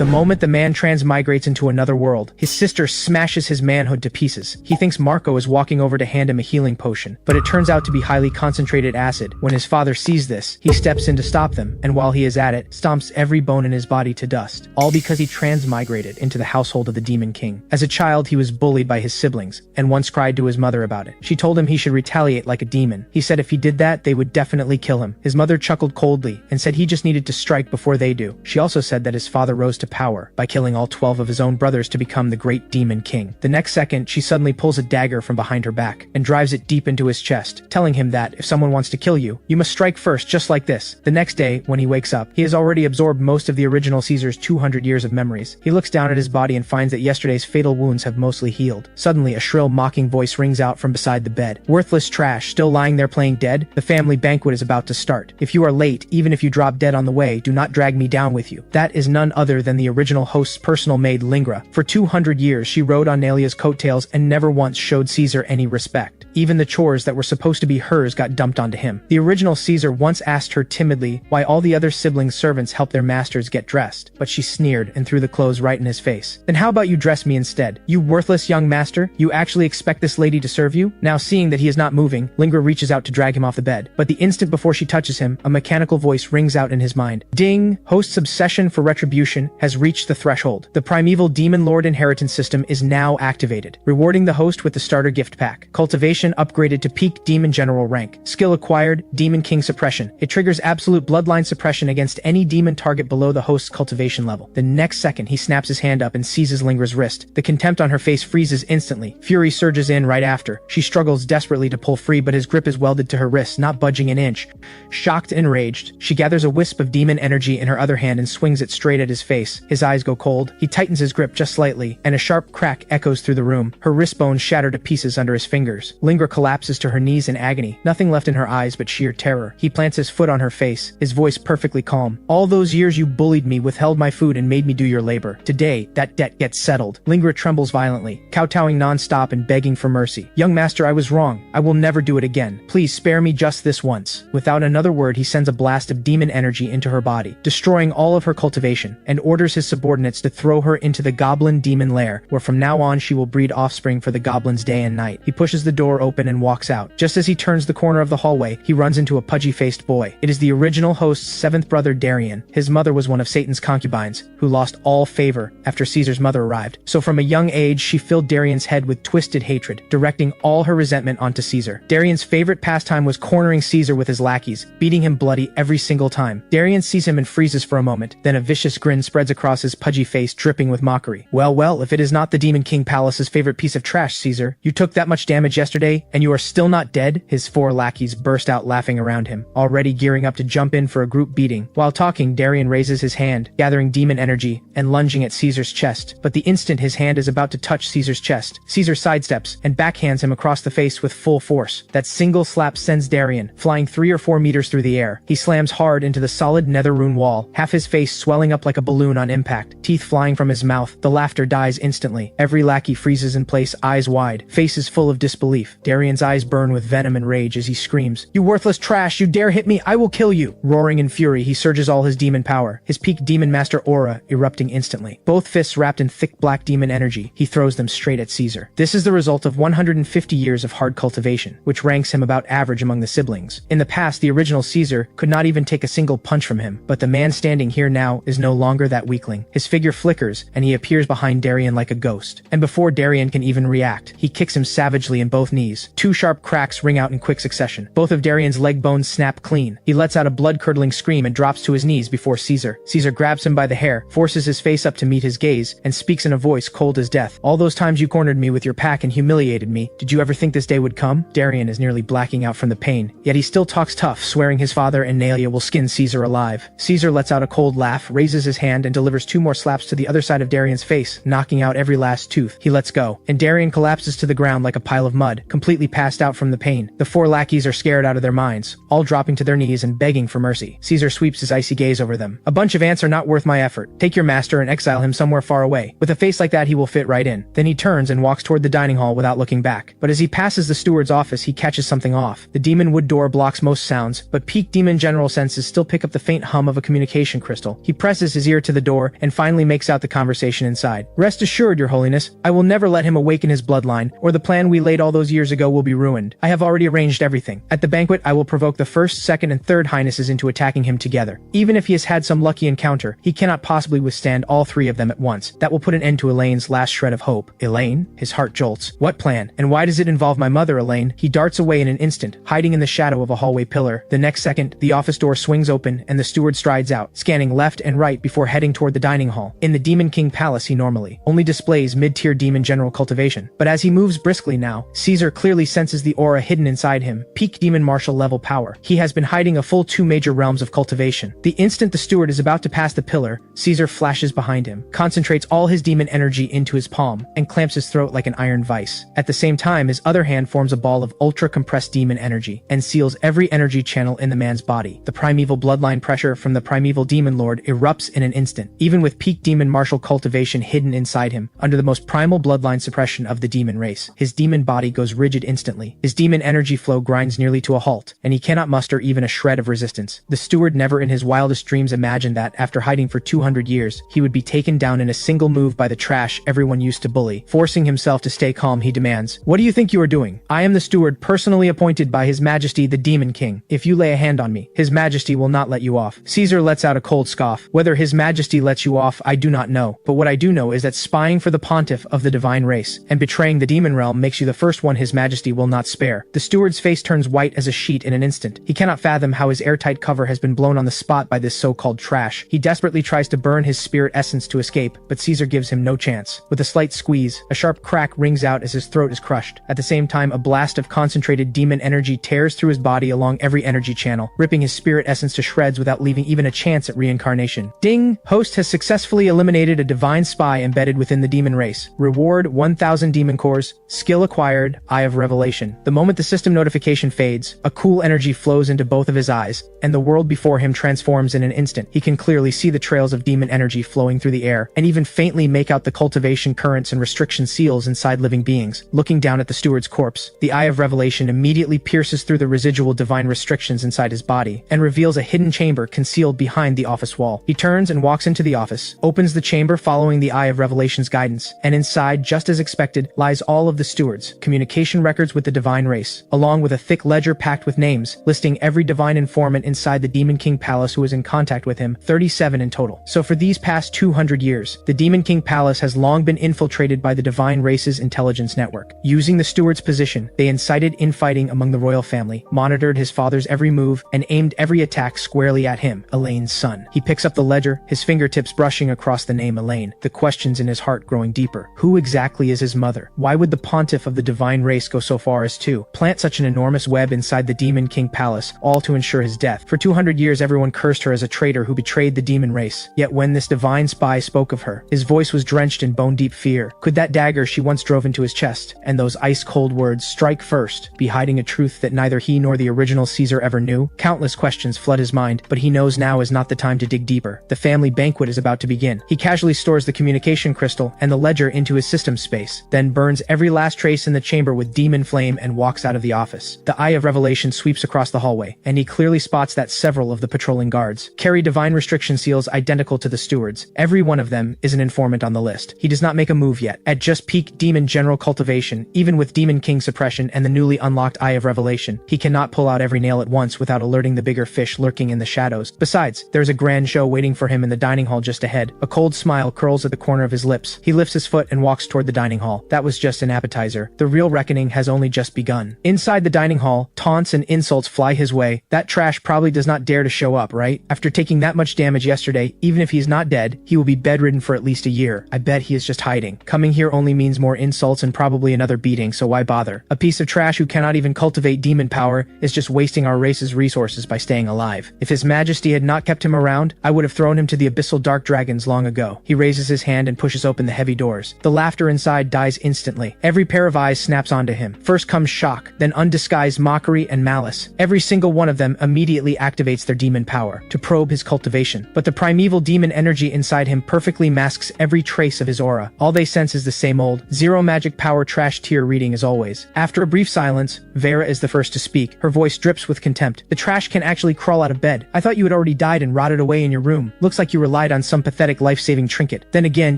The moment the man transmigrates into another world, his sister smashes his manhood to pieces. He thinks Marco is walking over to hand him a healing potion, but it turns out to be highly concentrated acid. When his father sees this, he steps in to stop them, and while he is at it, stomps every bone in his body to dust, all because he transmigrated into the household of the Demon King. As a child, he was bullied by his siblings, and once cried to his mother about it. She told him he should retaliate like a demon. He said if he did that, they would definitely kill him. His mother chuckled coldly, and said he just needed to strike before they do. She also said that his father rose to power by killing all 12 of his own brothers to become the great Demon King. The next second, she suddenly pulls a dagger from behind her back and drives it deep into his chest, telling him that if someone wants to kill you, you must strike first, just like this. The next day, when he wakes up, he has already absorbed most of the original Caesar's 200 years of memories. He looks down at his body and finds that yesterday's fatal wounds have mostly healed. Suddenly, a shrill, mocking voice rings out from beside the bed. Worthless trash, still lying there playing dead? The family banquet is about to start. If you are late, even if you drop dead on the way, do not drag me down with you. That is none other than the original host's personal maid, Lingra. For 200 years, she rode on Nalia's coattails and never once showed Caesar any respect. Even the chores that were supposed to be hers got dumped onto him. The original Caesar once asked her timidly why all the other siblings' servants helped their masters get dressed, but she sneered and threw the clothes right in his face. Then how about you dress me instead? You worthless young master, you actually expect this lady to serve you? Now seeing that he is not moving, Lingra reaches out to drag him off the bed, but the instant before she touches him, a mechanical voice rings out in his mind. Ding! Host's obsession for retribution has reached the threshold. The Primeval Demon Lord inheritance system is now activated, rewarding the host with the starter gift pack. Cultivation upgraded to peak Demon General rank. Skill acquired, Demon King Suppression. It triggers absolute bloodline suppression against any demon target below the host's cultivation level. The next second, he snaps his hand up and seizes Lingra's wrist. The contempt on her face freezes instantly. Fury surges in right after. She struggles desperately to pull free, but his grip is welded to her wrist, not budging an inch. Shocked and enraged, she gathers a wisp of demon energy in her other hand and swings it straight at his face. His eyes go cold. He tightens his grip just slightly, and a sharp crack echoes through the room. Her wrist bones shatter to pieces under his fingers. Lingra collapses to her knees in agony, nothing left in her eyes but sheer terror. He plants his foot on her face, his voice perfectly calm. All those years you bullied me, withheld my food, and made me do your labor. Today, that debt gets settled. Lingra trembles violently, kowtowing non-stop and begging for mercy. Young master, I was wrong. I will never do it again. Please spare me just this once. Without another word, he sends a blast of demon energy into her body, destroying all of her cultivation, and orders his subordinates to throw her into the goblin demon lair, where from now on she will breed offspring for the goblins day and night. He pushes the door open and walks out. Just as he turns the corner of the hallway, he runs into a pudgy-faced boy. It is the original host's seventh brother, Darian. His mother was one of Satan's concubines, who lost all favor after Caesar's mother arrived. So from a young age, she filled Darian's head with twisted hatred, directing all her resentment onto Caesar. Darian's favorite pastime was cornering Caesar with his lackeys, beating him bloody every single time. Darian sees him and freezes for a moment, then a vicious grin spreads across his pudgy face, dripping with mockery. Well, if it is not the Demon King Palace's favorite piece of trash, Caesar, you took that much damage yesterday, and you are still not dead? His four lackeys burst out laughing around him, already gearing up to jump in for a group beating. While talking, Darian raises his hand, gathering demon energy, and lunging at Caesar's chest. But the instant his hand is about to touch Caesar's chest, Caesar sidesteps and backhands him across the face with full force. That single slap sends Darian flying 3 or 4 meters through the air. He slams hard into the solid nether rune wall, half his face swelling up like a balloon on impact, teeth flying from his mouth. The laughter dies instantly. Every lackey freezes in place, eyes wide, faces full of disbelief. Darian's eyes burn with venom and rage as he screams, "You worthless trash! You dare hit me! I will kill you!" Roaring in fury, he surges all his demon power, his peak demon master aura erupting instantly. Both fists wrapped in thick black demon energy, he throws them straight at Caesar. This is the result of 150 years of hard cultivation, which ranks him about average among the siblings. In the past, the original Caesar could not even take a single punch from him, but the man standing here now is no longer that weakling. His figure flickers, and he appears behind Darian like a ghost. And before Darian can even react, he kicks him savagely in both knees. 2 sharp cracks ring out in quick succession. Both of Darian's leg bones snap clean. He lets out a blood-curdling scream and drops to his knees before Caesar. Caesar grabs him by the hair, forces his face up to meet his gaze, and speaks in a voice cold as death. "All those times you cornered me with your pack and humiliated me, did you ever think this day would come?" Darian is nearly blacking out from the pain, yet he still talks tough, swearing his father and Nalia will skin Caesar alive. Caesar lets out a cold laugh, raises his hand, and delivers 2 more slaps to the other side of Darian's face, knocking out every last tooth. He lets go, and Darian collapses to the ground like a pile of mud, completely passed out from the pain. The 4 lackeys are scared out of their minds, all dropping to their knees and begging for mercy. Caesar sweeps his icy gaze over them. "A bunch of ants are not worth my effort. Take your master and exile him somewhere far away. With a face like that, he will fit right in." Then he turns and walks toward the dining hall without looking back. But as he passes the steward's office, he catches something off. The demon wood door blocks most sounds, but peak demon general senses still pick up the faint hum of a communication crystal. He presses his ear to the door and finally makes out the conversation inside. "Rest assured, Your Holiness, I will never let him awaken his bloodline, or the plan we laid all those years ago will be ruined. I have already arranged everything. At the banquet, I will provoke the first, second, and third highnesses into attacking him together. Even if he has had some lucky encounter, he cannot possibly withstand all three of them at once. That will put an end to Elaine's last shred of hope." "Elaine?" His heart jolts. "What plan? And why does it involve my mother, Elaine?" He darts away in an instant, hiding in the shadow of a hallway pillar. The next second, the office door swings open and the steward strides out, scanning left and right before heading toward the dining hall. In the Demon King Palace, he normally only displays mid-tier demon general cultivation. But as he moves briskly now, Caesar clearly senses the aura hidden inside him, peak demon martial level power. He has been hiding a full 2 major realms of cultivation. The instant the steward is about to pass the pillar, Caesar flashes behind him, concentrates all his demon energy into his palm, and clamps his throat like an iron vice. At the same time, his other hand forms a ball of ultra-compressed demon energy, and seals every energy channel in the man's body. The primeval bloodline pressure from the Primeval Demon Lord erupts in an instant, even with peak demon martial cultivation hidden inside him, under the most primal bloodline suppression of the demon race. His demon body goes rigid instantly. His demon energy flow grinds nearly to a halt, and he cannot muster even a shred of resistance. The steward never in his wildest dreams imagined that, after hiding for 200 years, he would be taken down in a single move by the trash everyone used to bully. Forcing himself to stay calm, he demands, "What do you think you are doing? I am the steward personally appointed by His Majesty the Demon King. If you lay a hand on me, His Majesty will not let you off." Caesar lets out a cold scoff. "Whether His Majesty lets you off, I do not know. But what I do know is that spying for the pontiff of the divine race and betraying the demon realm makes you the first one His Majesty will not spare." The steward's face turns white as a sheet in an instant. He cannot fathom how his airtight cover has been blown on the spot by this so-called trash. He desperately tries to burn his spirit essence to escape, but Caesar gives him no chance. With a slight squeeze, a sharp crack rings out as his throat is crushed. At the same time, a blast of concentrated demon energy tears through his body along every energy channel, ripping his spirit essence to shreds without leaving even a chance at reincarnation. Ding! Host has successfully eliminated a divine spy embedded within the demon race. Reward 1,000 demon cores. Skill acquired, Eye of Revelation. The moment the system notification fades, a cool energy flows into both of his eyes, and the world before him transforms in an instant. He can clearly see the trails of demon energy flowing through the air, and even faintly make out the cultivation currents and restriction seals inside living beings. Looking down at the steward's corpse, the Eye of Revelation immediately pierces through the residual divine restrictions inside his body, and reveals a hidden chamber concealed behind the office wall. He turns and walks into the office, opens the chamber following the Eye of Revelation's guidance, and inside, just as expected, lies all of the steward's communication records with the divine race, along with a thick ledger packed with names, listing every divine informant inside the Demon King Palace who was in contact with him, 37 in total. So for these past 200 years, the Demon King Palace has long been infiltrated by the divine race's intelligence network. Using the steward's position, they incited infighting among the royal family, monitored his father's every move, and aimed every attack squarely at him, Elaine's son. He picks up the ledger, his fingertips brushing across the name Elaine, the questions in his heart growing deeper. Who exactly is his mother? Why would the pontiff of the divine race go so far as to plant such an enormous web inside the Demon King Palace, all to ensure his death? For 200 years everyone cursed her as a traitor who betrayed the demon race. Yet when this divine spy spoke of her, his voice was drenched in bone-deep fear. Could that dagger she once drove into his chest, and those ice-cold words, "strike first," be hiding a truth that neither he nor the original Caesar ever knew? Countless questions flood his mind, but he knows now is not the time to dig deeper. The family banquet is about to begin. He casually stores the communication crystal and the ledger into his system space, then burns every last trace in the chamber with demon flame and walks out of the office. The Eye of Revelation sweeps across the hallway, and he clearly spots that several of the patrolling guards carry divine restriction seals identical to the steward's. Every one of them is an informant on the list. He does not make a move yet. At just peak demon general cultivation, even with Demon King suppression and the newly unlocked Eye of Revelation, he cannot pull out every nail at once without alerting the bigger fish lurking in the shadows. Besides, there's a grand show waiting for him in the dining hall just ahead. A cold smile curls at the corner of his lips. He lifts his foot and walks toward the dining hall. That was just an appetizer. The real reckoning has only just begun. Inside the dining hall, taunts and insults fly his way. That trash probably does not dare to show up, right? After taking that much damage yesterday, even if he's not dead, he will be bedridden for at least a year. I bet he is just hiding. Coming here only means more insults and probably another beating, so why bother? A piece of trash who cannot even cultivate demon power is just wasting our race's resources by staying alive. If His Majesty had not kept him around, I would have thrown him to the abyssal dark dragons long ago. He raises his hand and pushes open the heavy doors. The laughter inside dies instantly. Every pair of eyes snaps onto him. First comes shock, then undisguised mockery and malice. Every single one of them immediately activates their demon power to probe his cultivation. But the primeval demon energy inside him perfectly masks every trace of his aura. All they sense is the same old, zero magic power trash tier reading as always. After a brief silence, Vera is the first to speak. Her voice drips with contempt. "The trash can actually crawl out of bed. I thought you had already died and rotted away in your room. Looks like you were relied on some pathetic life-saving trinket. Then again,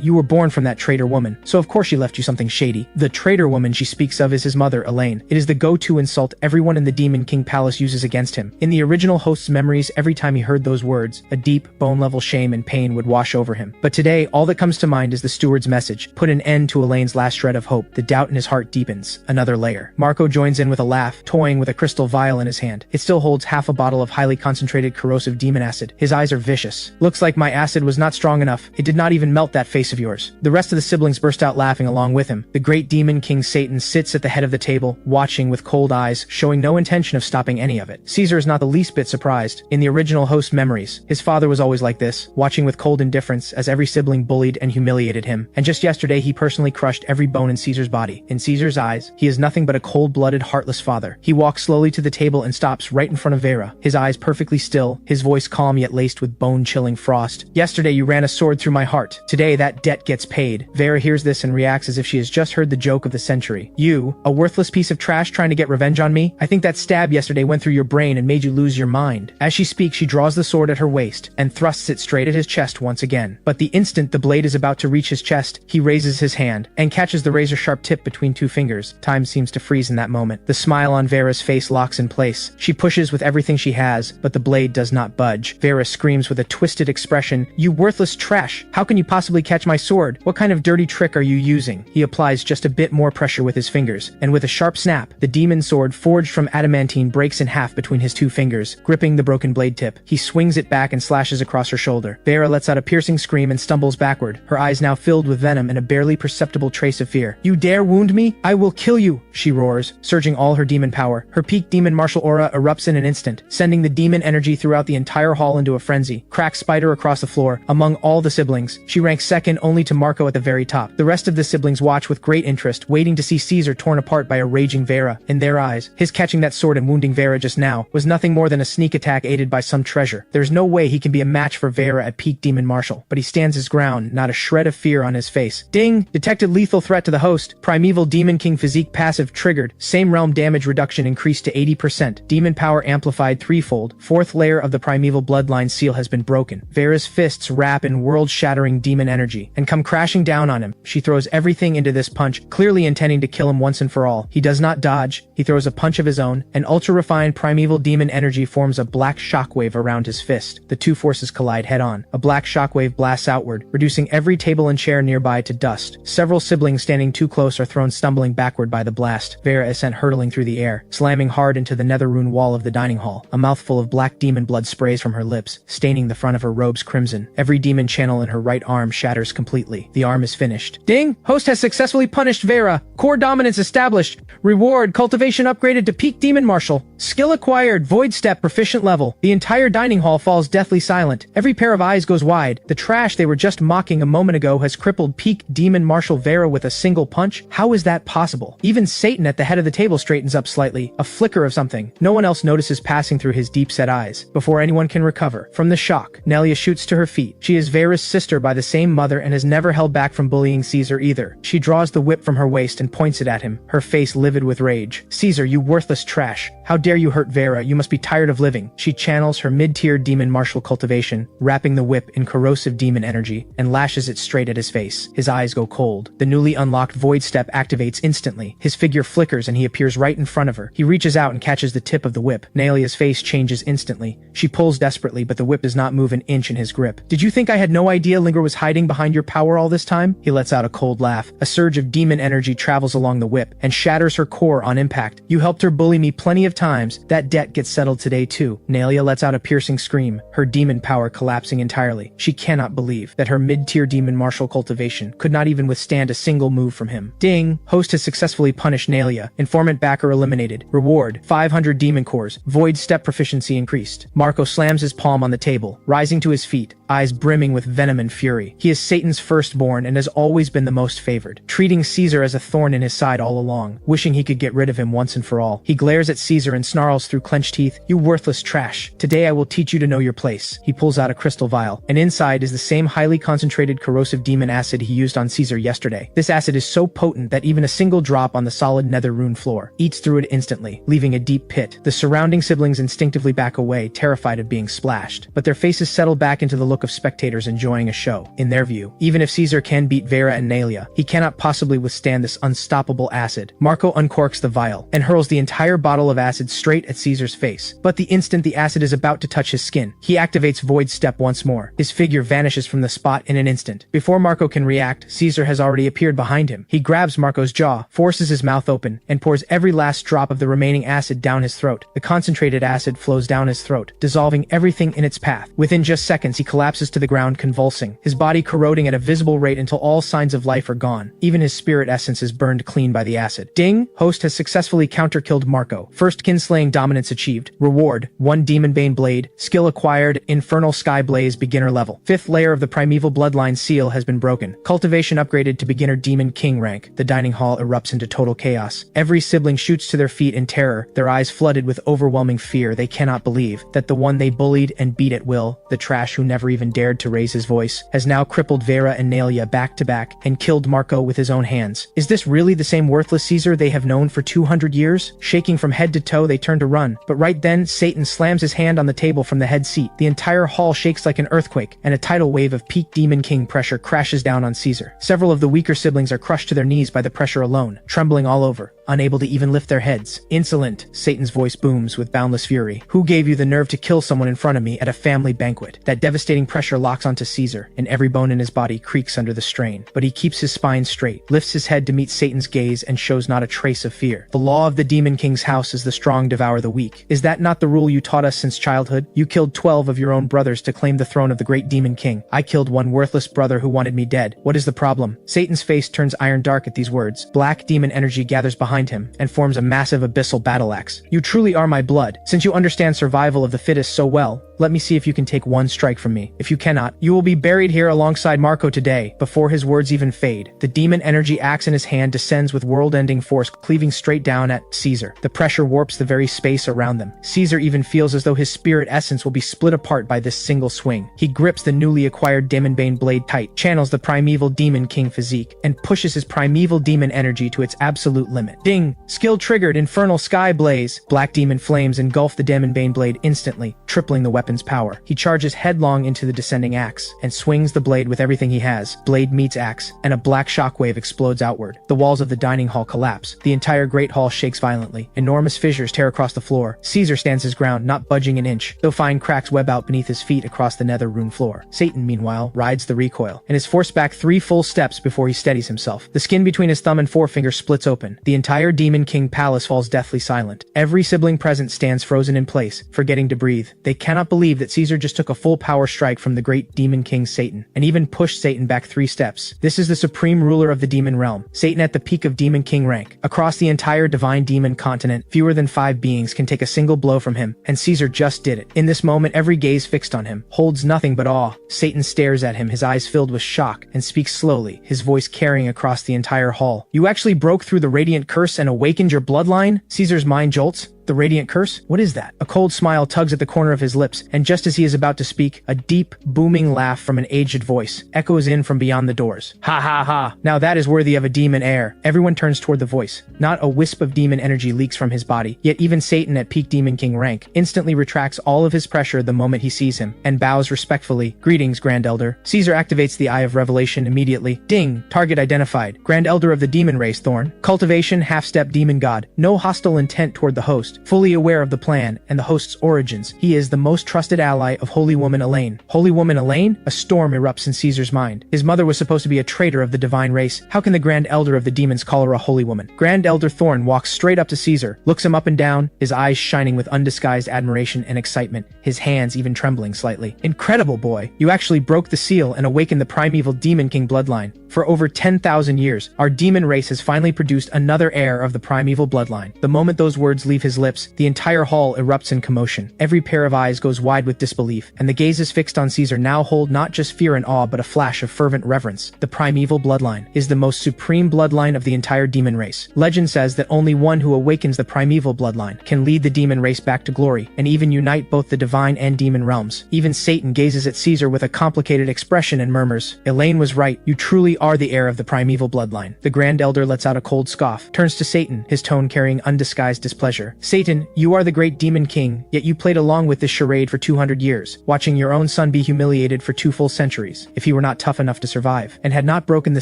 you were born from that traitor woman, so of course she left you something shady. The traitor woman she speaks of is his mother, Elaine. It is the go-to insult everyone in the Demon King Palace uses against him. In the original host's memories, every time he heard those words, a deep, bone-level shame and pain would wash over him. But today, all that comes to mind is the steward's message. Put an end to Elaine's last shred of hope. The doubt in his heart deepens. Another layer. Marco joins in with a laugh, toying with a crystal vial in his hand. It still holds half a bottle of highly concentrated corrosive demon acid. His eyes are vicious. Looks like my acid was not strong enough. It did not even melt that face of yours. The rest of the siblings burst out laughing along with him. The great demon King Satan sits at the head of the table, watching with cold eyes, showing no intention of stopping any of it. Caesar is not the least bit surprised. In the original host's memories, his father was always like this, watching with cold indifference as every sibling bullied and humiliated him. And just yesterday, he personally crushed every bone in Caesar's body. In Caesar's eyes, he is nothing but a cold-blooded, heartless father. He walks slowly to the table and stops right in front of Vera, his eyes perfectly still, his voice calm yet laced with bone-chilling frost. Yesterday, you ran a sword through my heart. Today, that debt gets paid. Vera hears this and reacts as if she has just heard the joke of the century. You, a worthless piece of trash trying to get revenge on me? I think that stab yesterday went through your brain and made you lose your mind. As she speaks, she draws the sword at her waist and thrusts it straight at his chest once again. But the instant the blade is about to reach his chest, he raises his hand and catches the razor-sharp tip between two fingers. Time seems to freeze in that moment. The smile on Vera's face locks in place. She pushes with everything she has, but the blade does not budge. Vera screams with a twisted expression, "You worthless trash! How can you possibly catch my sword? What kind of dirty trick are you using?" He applies just a bit more pressure with his fingers, and with a sharp snap, the demon sword forged from adamantine breaks in half between his two fingers, gripping the broken blade tip. He swings it back and slashes across her shoulder. Vera lets out a piercing scream and stumbles backward, her eyes now filled with venom and a barely perceptible trace of fear. "You dare wound me? I will kill you!" she roars, surging all her demon power. Her peak demon martial aura erupts in an instant, sending the demon energy throughout the entire hall into a frenzy. Cracks spider across the floor. Among all the siblings, she ranks second only to Marco at the very top. The rest of the siblings watch with great interest, waiting to see Caesar torn apart by a raging Vera. In their eyes, his catching that sword and wounding Vera just now was nothing more than a sneak attack aided by some treasure. There's no way he can be a match for Vera at peak demon martial, but he stands his ground, not a shred of fear on his face. Ding! Detected lethal threat to the host. Primeval Demon King physique passive triggered. Same realm damage reduction increased to 80%. Demon power amplified threefold. Fourth layer of the Primeval Bloodline seal has been broken. Vera's fists wrap in world-shattering demon energy and come crashing down on him. She throws everything into this punch, clearly intending to kill him once and for all. He does not dodge. He throws a punch of his own, and ultra-refined primeval demon energy forms a black shockwave around his fist. The two forces collide head-on. A black shockwave blasts outward, reducing every table and chair nearby to dust. Several siblings standing too close are thrown stumbling backward by the blast. Vera is sent hurtling through the air, slamming hard into the nether rune wall of the dining hall. A mouthful of black demon blood sprays from her lips, staining the front of her robes crimson. Every demon channel in her right arm shatters completely. The arm is finished. Ding! Host has successfully punished Vera. Core dominance established. Reward, cultivation upgraded to peak demon martial. Skill acquired, void step proficient level. The entire dining hall falls deathly silent. Every pair of eyes goes wide. The trash they were just mocking a moment ago has crippled peak demon martial Vera with a single punch. How is that possible? Even Satan at the head of the table straightens up slightly, a flicker of something. No one else notices passing through his deep-set eyes. Before anyone can recover from the shock, Nelia shoots to her feet. She is Vera's sister by the same mother and has never held back from bullying Caesar either. She draws the whip from her waist and points it at him, her face livid with rage. "Caesar, you worthless trash. How dare you hurt Vera? You must be tired of living." She channels her mid-tier demon martial cultivation, wrapping the whip in corrosive demon energy, and lashes it straight at his face. His eyes go cold. The newly unlocked void step activates instantly. His figure flickers and he appears right in front of her. He reaches out and catches the tip of the whip. Nelia's face changes instantly. She pulls desperately, but the whip does not move an inch in his grip. "Did you think I had no idea Linger was hiding behind your power all this time?" He lets out a cold laugh. A surge of demon energy travels along the whip and shatters her core on impact. "You helped her bully me plenty of times. That debt gets settled today too." Nelia lets out a piercing scream, her demon power collapsing entirely. She cannot believe that her mid-tier demon martial cultivation could not even withstand a single move from him. Ding! Host has successfully punished Nelia. Informant backer eliminated. Reward, 500 demon cores. Void step proficiency increased. Marco slams his palm on the table, rising to his feet, eyes brimming with venom and fury. He is Satan's firstborn and has always been the most favored, treating Caesar as a thorn in his side all along, wishing he could get rid of him once and for all. He glares at Caesar and snarls through clenched teeth, "You worthless trash. Today I will teach you to know your place." He pulls out a crystal vial, and inside is the same highly concentrated corrosive demon acid he used on Caesar yesterday. This acid is so potent that even a single drop on the solid nether rune floor eats through it instantly, leaving a deep pit. The surrounding siblings instinctively back away, terrified of being splashed, but their faces settle back into the the look of spectators enjoying a show. In their view, even if Caesar can beat Vera and Nalia, he cannot possibly withstand this unstoppable acid. Marco uncorks the vial and hurls the entire bottle of acid straight at Caesar's face. But the instant the acid is about to touch his skin, he activates Void Step once more. His figure vanishes from the spot in an instant. Before Marco can react, Caesar has already appeared behind him. He grabs Marco's jaw, forces his mouth open, and pours every last drop of the remaining acid down his throat. The concentrated acid flows down his throat, dissolving everything in its path. Within just seconds, he collapses to the ground, convulsing, his body corroding at a visible rate until all signs of life are gone. Even his spirit essence is burned clean by the acid. Ding! Host has successfully counter-killed Marco. First kinslaying dominance achieved. Reward: 1 Demonbane Blade. Skill acquired: Infernal Sky Blaze beginner level. 5th layer of the Primeval Bloodline seal has been broken. Cultivation upgraded to beginner Demon King rank. The dining hall erupts into total chaos. Every sibling shoots to their feet in terror, their eyes flooded with overwhelming fear. They cannot believe that the one they bullied and beat at will, the trash who never even dared to raise his voice, has now crippled Vera and Nalia back to back and killed Marco with his own hands. Is this really the same worthless Caesar they have known for 200 years? Shaking from head to toe, they turn to run. But right then, Satan slams his hand on the table from the head seat. The entire hall shakes like an earthquake, and a tidal wave of peak Demon King pressure crashes down on Caesar. Several of the weaker siblings are crushed to their knees by the pressure alone, trembling all over, unable to even lift their heads. Insolent, Satan's voice booms with boundless fury. Who gave you the nerve to kill someone in front of me at a family banquet? That devastating pressure locks onto Caesar, and every bone in his body creaks under the strain. But he keeps his spine straight, lifts his head to meet Satan's gaze, and shows not a trace of fear. The law of the Demon King's house is the strong devour the weak. Is that not the rule you taught us since childhood? You killed 12 of your own brothers to claim the throne of the great Demon King. I killed one worthless brother who wanted me dead. What is the problem? Satan's face turns iron dark at these words. Black demon energy gathers behind him and forms a massive abyssal battle axe. You truly are my blood. Since you understand survival of the fittest so well, let me see if you can take one strike from me. If you cannot, you will be buried here alongside Marco today. Before his words even fade, the demon energy axe in his hand descends with world-ending force, cleaving straight down at Caesar. The pressure warps the very space around them. Caesar even feels as though his spirit essence will be split apart by this single swing. He grips the newly acquired Demonbane blade tight, channels the primeval Demon King physique, and pushes his primeval demon energy to its absolute limit. Ding! Skill triggered, Infernal Sky Blaze. Black demon flames engulf the Demonbane blade instantly, tripling the weapon's power. He charges headlong into the descending axe and swings the blade with everything he has. Blade meets axe, and a black shockwave explodes outward. The walls of the dining hall collapse. The entire great hall shakes violently. Enormous fissures tear across the floor. Caesar stands his ground, not budging an inch, though fine cracks web out beneath his feet across the nether rune floor. Satan, meanwhile, rides the recoil and is forced back 3 full steps before he steadies himself. The skin between his thumb and forefinger splits open. The entire Demon King palace falls deathly silent. Every sibling present stands frozen in place, forgetting to breathe. They cannot believe that Caesar just took a full power strike from the great Demon King Satan, and even pushed Satan back 3 steps. This is the supreme ruler of the demon realm, Satan at the peak of Demon King rank. Across the entire divine demon continent, fewer than 5 beings can take a single blow from him, and Caesar just did it. In this moment, every gaze fixed on him holds nothing but awe. Satan stares at him, his eyes filled with shock, and speaks slowly, his voice carrying across the entire hall. You actually broke through the radiant curse and awakened your bloodline? Caesar's mind jolts. The radiant curse? What is that? A cold smile tugs at the corner of his lips, and just as he is about to speak, a deep, booming laugh from an aged voice echoes in from beyond the doors. Ha ha ha! Now that is worthy of a demon heir. Everyone turns toward the voice. Not a wisp of demon energy leaks from his body, yet even Satan at peak Demon King rank instantly retracts all of his pressure the moment he sees him, and bows respectfully. Greetings, Grand Elder. Caesar activates the Eye of Revelation immediately. Ding! Target identified. Grand Elder of the demon race, Thorn. Cultivation, half-step demon god. No hostile intent toward the host. Fully aware of the plan and the host's origins, he is the most trusted ally of Holy Woman Elaine. Holy Woman Elaine? A storm erupts in Caesar's mind. His mother was supposed to be a traitor of the divine race. How can the Grand Elder of the demons call her a holy woman? Grand Elder Thorn walks straight up to Caesar, looks him up and down, his eyes shining with undisguised admiration and excitement, his hands even trembling slightly. Incredible, boy. You actually broke the seal and awakened the primeval Demon King bloodline. For over 10,000 years, our demon race has finally produced another heir of the primeval bloodline. The moment those words leave his lips, the entire hall erupts in commotion. Every pair of eyes goes wide with disbelief, and the gazes fixed on Caesar now hold not just fear and awe but a flash of fervent reverence. The primeval bloodline is the most supreme bloodline of the entire demon race. Legend says that only one who awakens the primeval bloodline can lead the demon race back to glory, and even unite both the divine and demon realms. Even Satan gazes at Caesar with a complicated expression and murmurs, Elaine was right, you truly are the heir of the primeval bloodline. The Grand Elder lets out a cold scoff, turns to Satan, his tone carrying undisguised displeasure. Satan, you are the great demon king, yet you played along with this charade for 200 years, watching your own son be humiliated for 2 full centuries. If he were not tough enough to survive, and had not broken the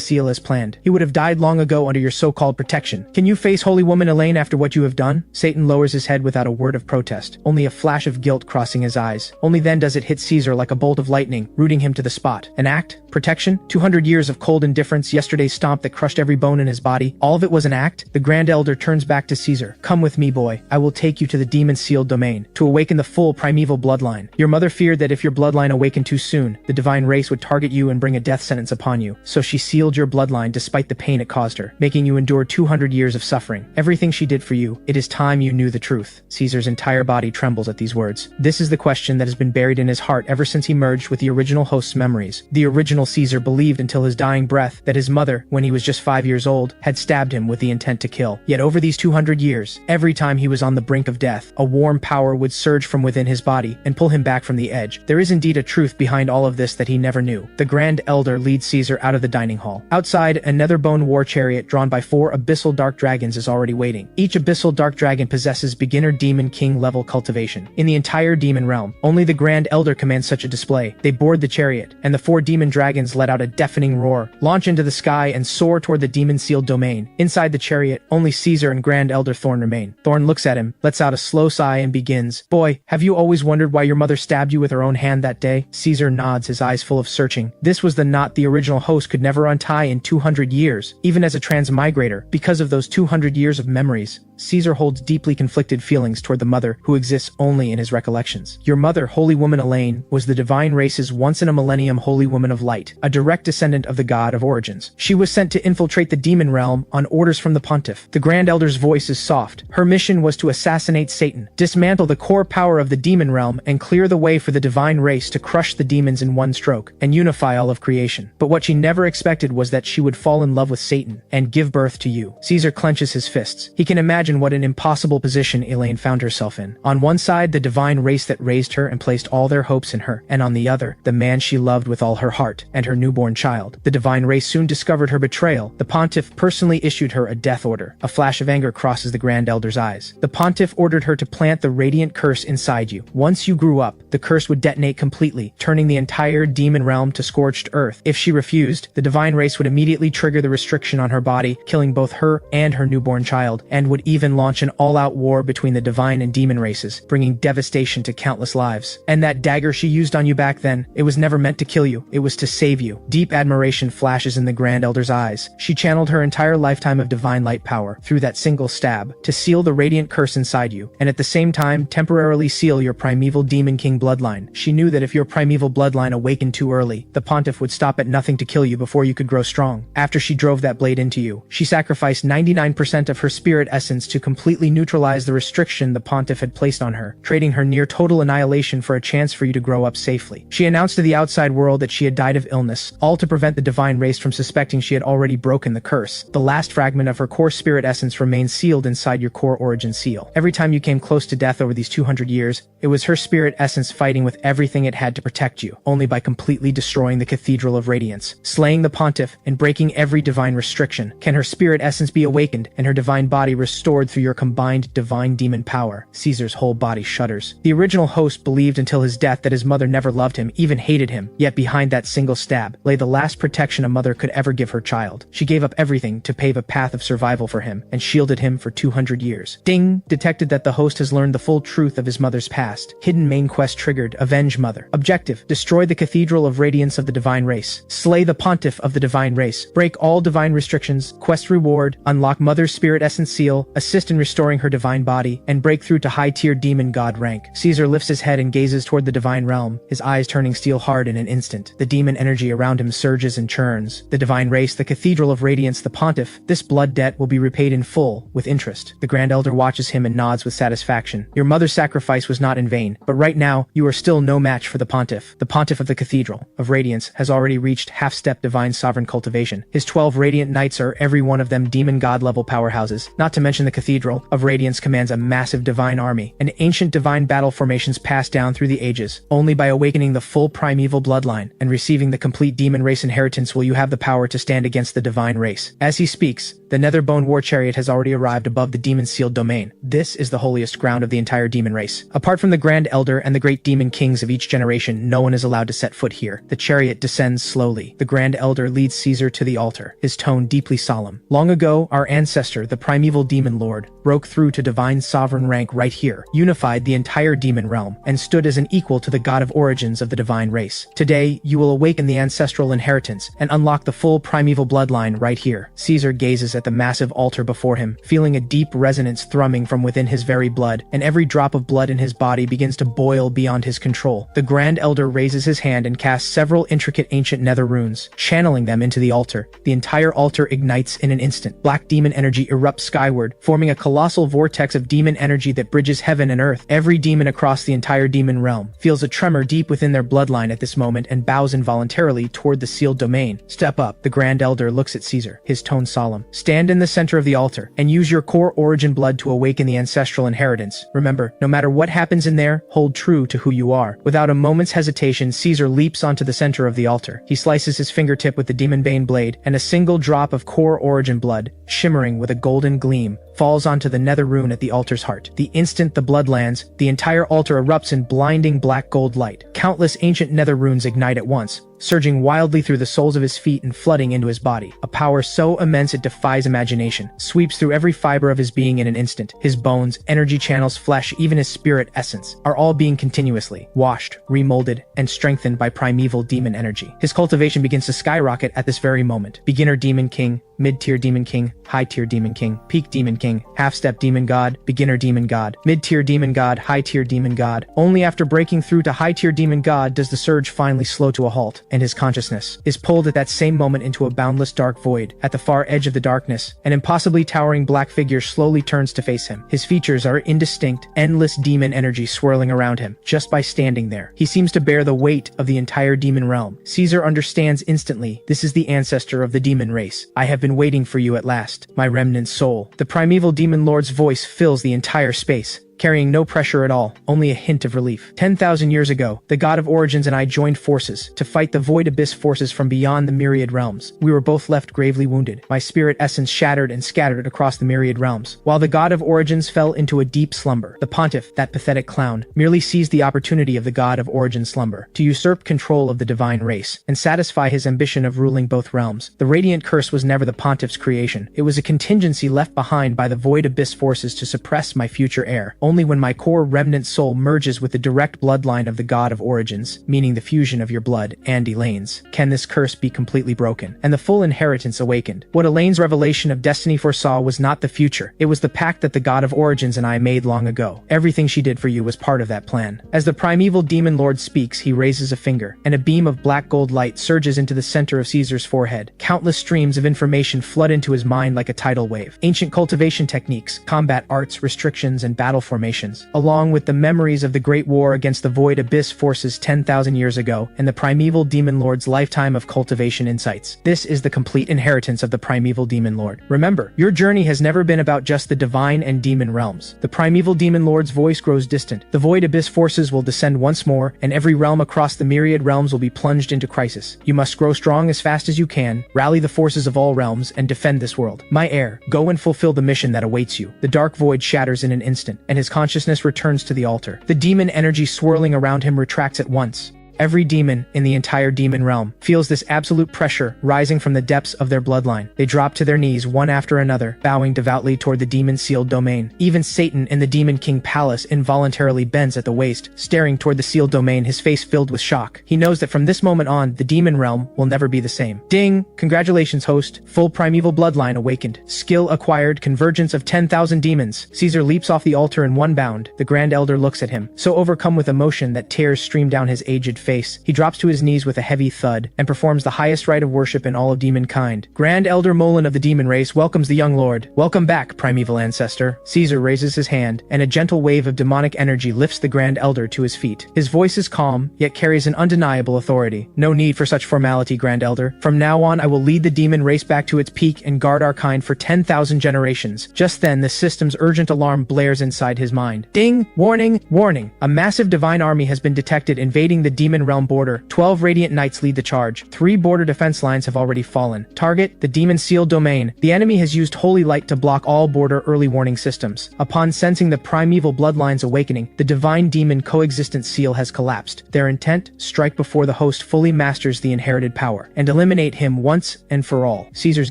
seal as planned, he would have died long ago under your so-called protection. Can you face Holy Woman Elaine after what you have done? Satan lowers his head without a word of protest, only a flash of guilt crossing his eyes. Only then does it hit Caesar like a bolt of lightning, rooting him to the spot. An act? Protection? 200 years of cold indifference, yesterday's stomp that crushed every bone in his body. All of it was an act? The Grand Elder turns back to Caesar. Come with me, boy. I will take you to the demon-sealed domain, to awaken the full primeval bloodline. Your mother feared that if your bloodline awakened too soon, the divine race would target you and bring a death sentence upon you. So she sealed your bloodline despite the pain it caused her, making you endure 200 years of suffering. Everything she did for you, it is time you knew the truth. Caesar's entire body trembles at these words. This is the question that has been buried in his heart ever since he merged with the original host's memories. The original Caesar believed until his dying breath that his mother, when he was just 5 years old, had stabbed him with the intent to kill. Yet over these 200 years, every time he was on the brink of death, a warm power would surge from within his body and pull him back from the edge. There is indeed a truth behind all of this that he never knew. The Grand Elder leads Caesar out of the dining hall. Outside, a Netherbone war chariot drawn by 4 abyssal dark dragons is already waiting. Each abyssal dark dragon possesses beginner demon king level cultivation. In the entire demon realm, only the Grand Elder commands such a display. They board the chariot, and the 4 demon dragons let out a deafening roar, launch into the sky, and soar toward the demon-sealed domain. Inside the chariot, only Caesar and Grand Elder Thorn remain. Thorn looks at him, lets out a slow sigh, and begins, "Boy, have you always wondered why your mother stabbed you with her own hand that day?" Caesar nods, his eyes full of searching. This was the knot the original host could never untie in 200 years, even as a transmigrator. Because of those 200 years of memories, Caesar holds deeply conflicted feelings toward the mother who exists only in his recollections. Your mother, Holy Woman Elaine, was the divine race's once-in-a-millennium Holy Woman of Light, a direct descendant of the god of origins. She was sent to infiltrate the demon realm on orders from the pontiff. The Grand Elder's voice is soft. Her mission was to assassinate Satan, dismantle the core power of the demon realm, and clear the way for the divine race to crush the demons in one stroke and unify all of creation. But what she never expected was that she would fall in love with Satan and give birth to you. Caesar clenches his fists. He can imagine what an impossible position Elaine found herself in. On one side, the divine race that raised her and placed all their hopes in her, and on the other, the man she loved with all her heart, and her newborn child. The divine race soon discovered her betrayal. The pontiff personally issued her a death order. A flash of anger crosses the Grand Elder's eyes. The pontiff ordered her to plant the radiant curse inside you. Once you grew up, the curse would detonate completely, turning the entire demon realm to scorched earth. If she refused, the divine race would immediately trigger the restriction on her body, killing both her and her newborn child, and would even launch an all-out war between the divine and demon races, bringing devastation to countless lives. And that dagger she used on you back then, it was never meant to kill you, it was to save you. Deep admiration flashes in the Grand Elder's eyes. She channeled her entire lifetime of divine light power through that single stab to seal the radiant curse inside you, and at the same time temporarily seal your primeval demon king bloodline. She knew that if your primeval bloodline awakened too early, the pontiff would stop at nothing to kill you before you could grow strong. After she drove that blade into you, she sacrificed 99% of her spirit essence to completely neutralize the restriction the pontiff had placed on her, trading her near total annihilation for a chance for you to grow up safely. She announced to the outside world that she had died of illness, all to prevent the divine race from suspecting she had already broken the curse. The last fragment of her core spirit essence remained sealed inside your core origin seal. Every time you came close to death over these 200 years, it was her spirit essence fighting with everything it had to protect you, only by completely destroying the Cathedral of Radiance, slaying the pontiff, and breaking every divine restriction. Can her spirit essence be awakened and her divine body restored through your combined divine demon power? Caesar's whole body shudders. The original host believed until his death that his mother never loved him, even hated him. Yet behind that single stab lay the last protection a mother could ever give her child. She gave up everything to pave a path of survival for him and shielded him for 200 years. Ding! Detected that the host has learned the full truth of his mother's past. Hidden main quest triggered. Avenge mother. Objective: destroy the Cathedral of Radiance of the divine race. Slay the pontiff of the divine race. Break all divine restrictions. Quest reward: unlock mother's spirit essence seal, assist in restoring her divine body, and break through to high-tier demon god rank. Caesar lifts his head and gazes toward the divine realm, his eyes turning steel hard in an instant. The demon energy around him surges and churns. The divine race, the Cathedral of Radiance, the pontiff. This blood debt will be repaid in full, with interest. The Grand Elder watches him and nods with satisfaction. Your mother's sacrifice was not in vain, but right now, you are still no match for the pontiff. The pontiff of the Cathedral of Radiance has already reached half-step divine sovereign cultivation. His 12 radiant knights are every one of them demon god level powerhouses, not to mention the Cathedral of Radiance commands a massive divine army, and ancient divine battle formations passed down through the ages. Only by awakening the full primeval bloodline and receiving the complete demon race inheritance will you have the power to stand against the divine race. As he speaks, the Netherbone war chariot has already arrived above the demon-sealed domain. This is the holiest ground of the entire demon race. Apart from the Grand Elder and the great demon kings of each generation, no one is allowed to set foot here. The chariot descends slowly. The Grand Elder leads Caesar to the altar, his tone deeply solemn. Long ago, our ancestor, the Primeval Demon Lord, broke through to divine sovereign rank right here, unified the entire demon realm, and stood as an equal to the god of origins of the divine race. Today, you will awaken the ancestral inheritance and unlock the full primeval bloodline right here. Caesar gazes at the massive altar before him, feeling a deep resonance thrumming from within his very blood, and every drop of blood in his body begins to boil beyond his control. The Grand Elder raises his hand and casts several intricate ancient nether runes, channeling them into the altar. The entire altar ignites in an instant. Black demon energy erupts skyward, forming a colossal vortex of demon energy that bridges heaven and earth. Every demon across the entire demon realm feels a tremor deep within their bloodline at this moment and bows involuntarily toward the sealed domain. Step up. The Grand Elder looks at Caesar, his tone solemn. Stand in the center of the altar and use your core origin blood to awaken the ancestral inheritance. Remember, no matter what happens in there, hold true to who you are. Without a moment's hesitation, Caesar leaps onto the center of the altar. He slices his fingertip with the Demonbane blade, and a single drop of core origin blood, shimmering with a golden gleam, falls onto the nether rune at the altar's heart. The instant the blood lands, the entire altar erupts in blinding black gold light. Countless ancient nether runes ignite at once, surging wildly through the soles of his feet and flooding into his body. A power so immense it defies imagination, sweeps through every fiber of his being in an instant. His bones, energy channels, flesh, even his spirit essence, are all being continuously washed, remolded, and strengthened by primeval demon energy. His cultivation begins to skyrocket at this very moment. Beginner Demon King, Mid-tier Demon King, High-tier Demon King, Peak Demon King, Half-step Demon God, Beginner Demon God, Mid-tier Demon God, High-tier Demon God. Only after breaking through to High-tier Demon God does the surge finally slow to a halt, and his consciousness is pulled at that same moment into a boundless dark void. At the far edge of the darkness, an impossibly towering black figure slowly turns to face him. His features are indistinct, endless demon energy swirling around him. Just by standing there, he seems to bear the weight of the entire demon realm. Caesar understands instantly. This is the ancestor of the demon race. I have been waiting for you at last, my remnant soul. The Primeval Demon Lord's voice fills the entire space, carrying no pressure at all, only a hint of relief. 10,000 years ago, the God of Origins and I joined forces to fight the Void Abyss forces from beyond the myriad realms. We were both left gravely wounded, my spirit essence shattered and scattered across the myriad realms. While the God of Origins fell into a deep slumber, the Pontiff, that pathetic clown, merely seized the opportunity of the God of Origins' slumber to usurp control of the divine race and satisfy his ambition of ruling both realms. The Radiant Curse was never the Pontiff's creation. It was a contingency left behind by the Void Abyss forces to suppress my future heir. Only when my core remnant soul merges with the direct bloodline of the God of Origins, meaning the fusion of your blood and Elaine's, can this curse be completely broken, and the full inheritance awakened. What Elaine's revelation of destiny foresaw was not the future. It was the pact that the God of Origins and I made long ago. Everything she did for you was part of that plan. As the Primeval Demon Lord speaks, he raises a finger, and a beam of black gold light surges into the center of Caesar's forehead. Countless streams of information flood into his mind like a tidal wave. Ancient cultivation techniques, combat arts, restrictions, and battle formations, along with the memories of the Great War against the Void Abyss forces 10,000 years ago and the Primeval Demon Lord's lifetime of cultivation insights. This is the complete inheritance of the Primeval Demon Lord. Remember, your journey has never been about just the divine and demon realms. The Primeval Demon Lord's voice grows distant. The Void Abyss forces will descend once more, and every realm across the myriad realms will be plunged into crisis. You must grow strong as fast as you can, rally the forces of all realms, and defend this world. My heir, go and fulfill the mission that awaits you. The dark void shatters in an instant, and his consciousness returns to the altar. The demon energy swirling around him retracts at once. Every demon in the entire demon realm feels this absolute pressure rising from the depths of their bloodline. They drop to their knees one after another, bowing devoutly toward the demon-sealed domain. Even Satan in the Demon King Palace involuntarily bends at the waist, staring toward the sealed domain, his face filled with shock. He knows that from this moment on, the demon realm will never be the same. Ding! Congratulations, host. Full primeval bloodline awakened. Skill acquired. Convergence of 10,000 demons. Caesar leaps off the altar in one bound. The Grand Elder looks at him, so overcome with emotion that tears stream down his aged face, he drops to his knees with a heavy thud and performs the highest rite of worship in all of demonkind. Grand Elder Molin of the demon race welcomes the young lord. Welcome back, primeval ancestor. Caesar raises his hand, and a gentle wave of demonic energy lifts the Grand Elder to his feet. His voice is calm, yet carries an undeniable authority. No need for such formality, Grand Elder. From now on, I will lead the demon race back to its peak and guard our kind for 10,000 generations. Just then, the system's urgent alarm blares inside his mind. Ding! Warning! Warning! A massive divine army has been detected invading the demon realm border. 12 radiant knights lead the charge. 3 border defense lines have already fallen. Target: the demon sealed domain. The enemy has used holy light to block all border early warning systems. Upon sensing the primeval bloodline's awakening, the divine demon coexistence seal has collapsed. Their intent: strike before the host fully masters the inherited power, and eliminate him once and for all. Caesar's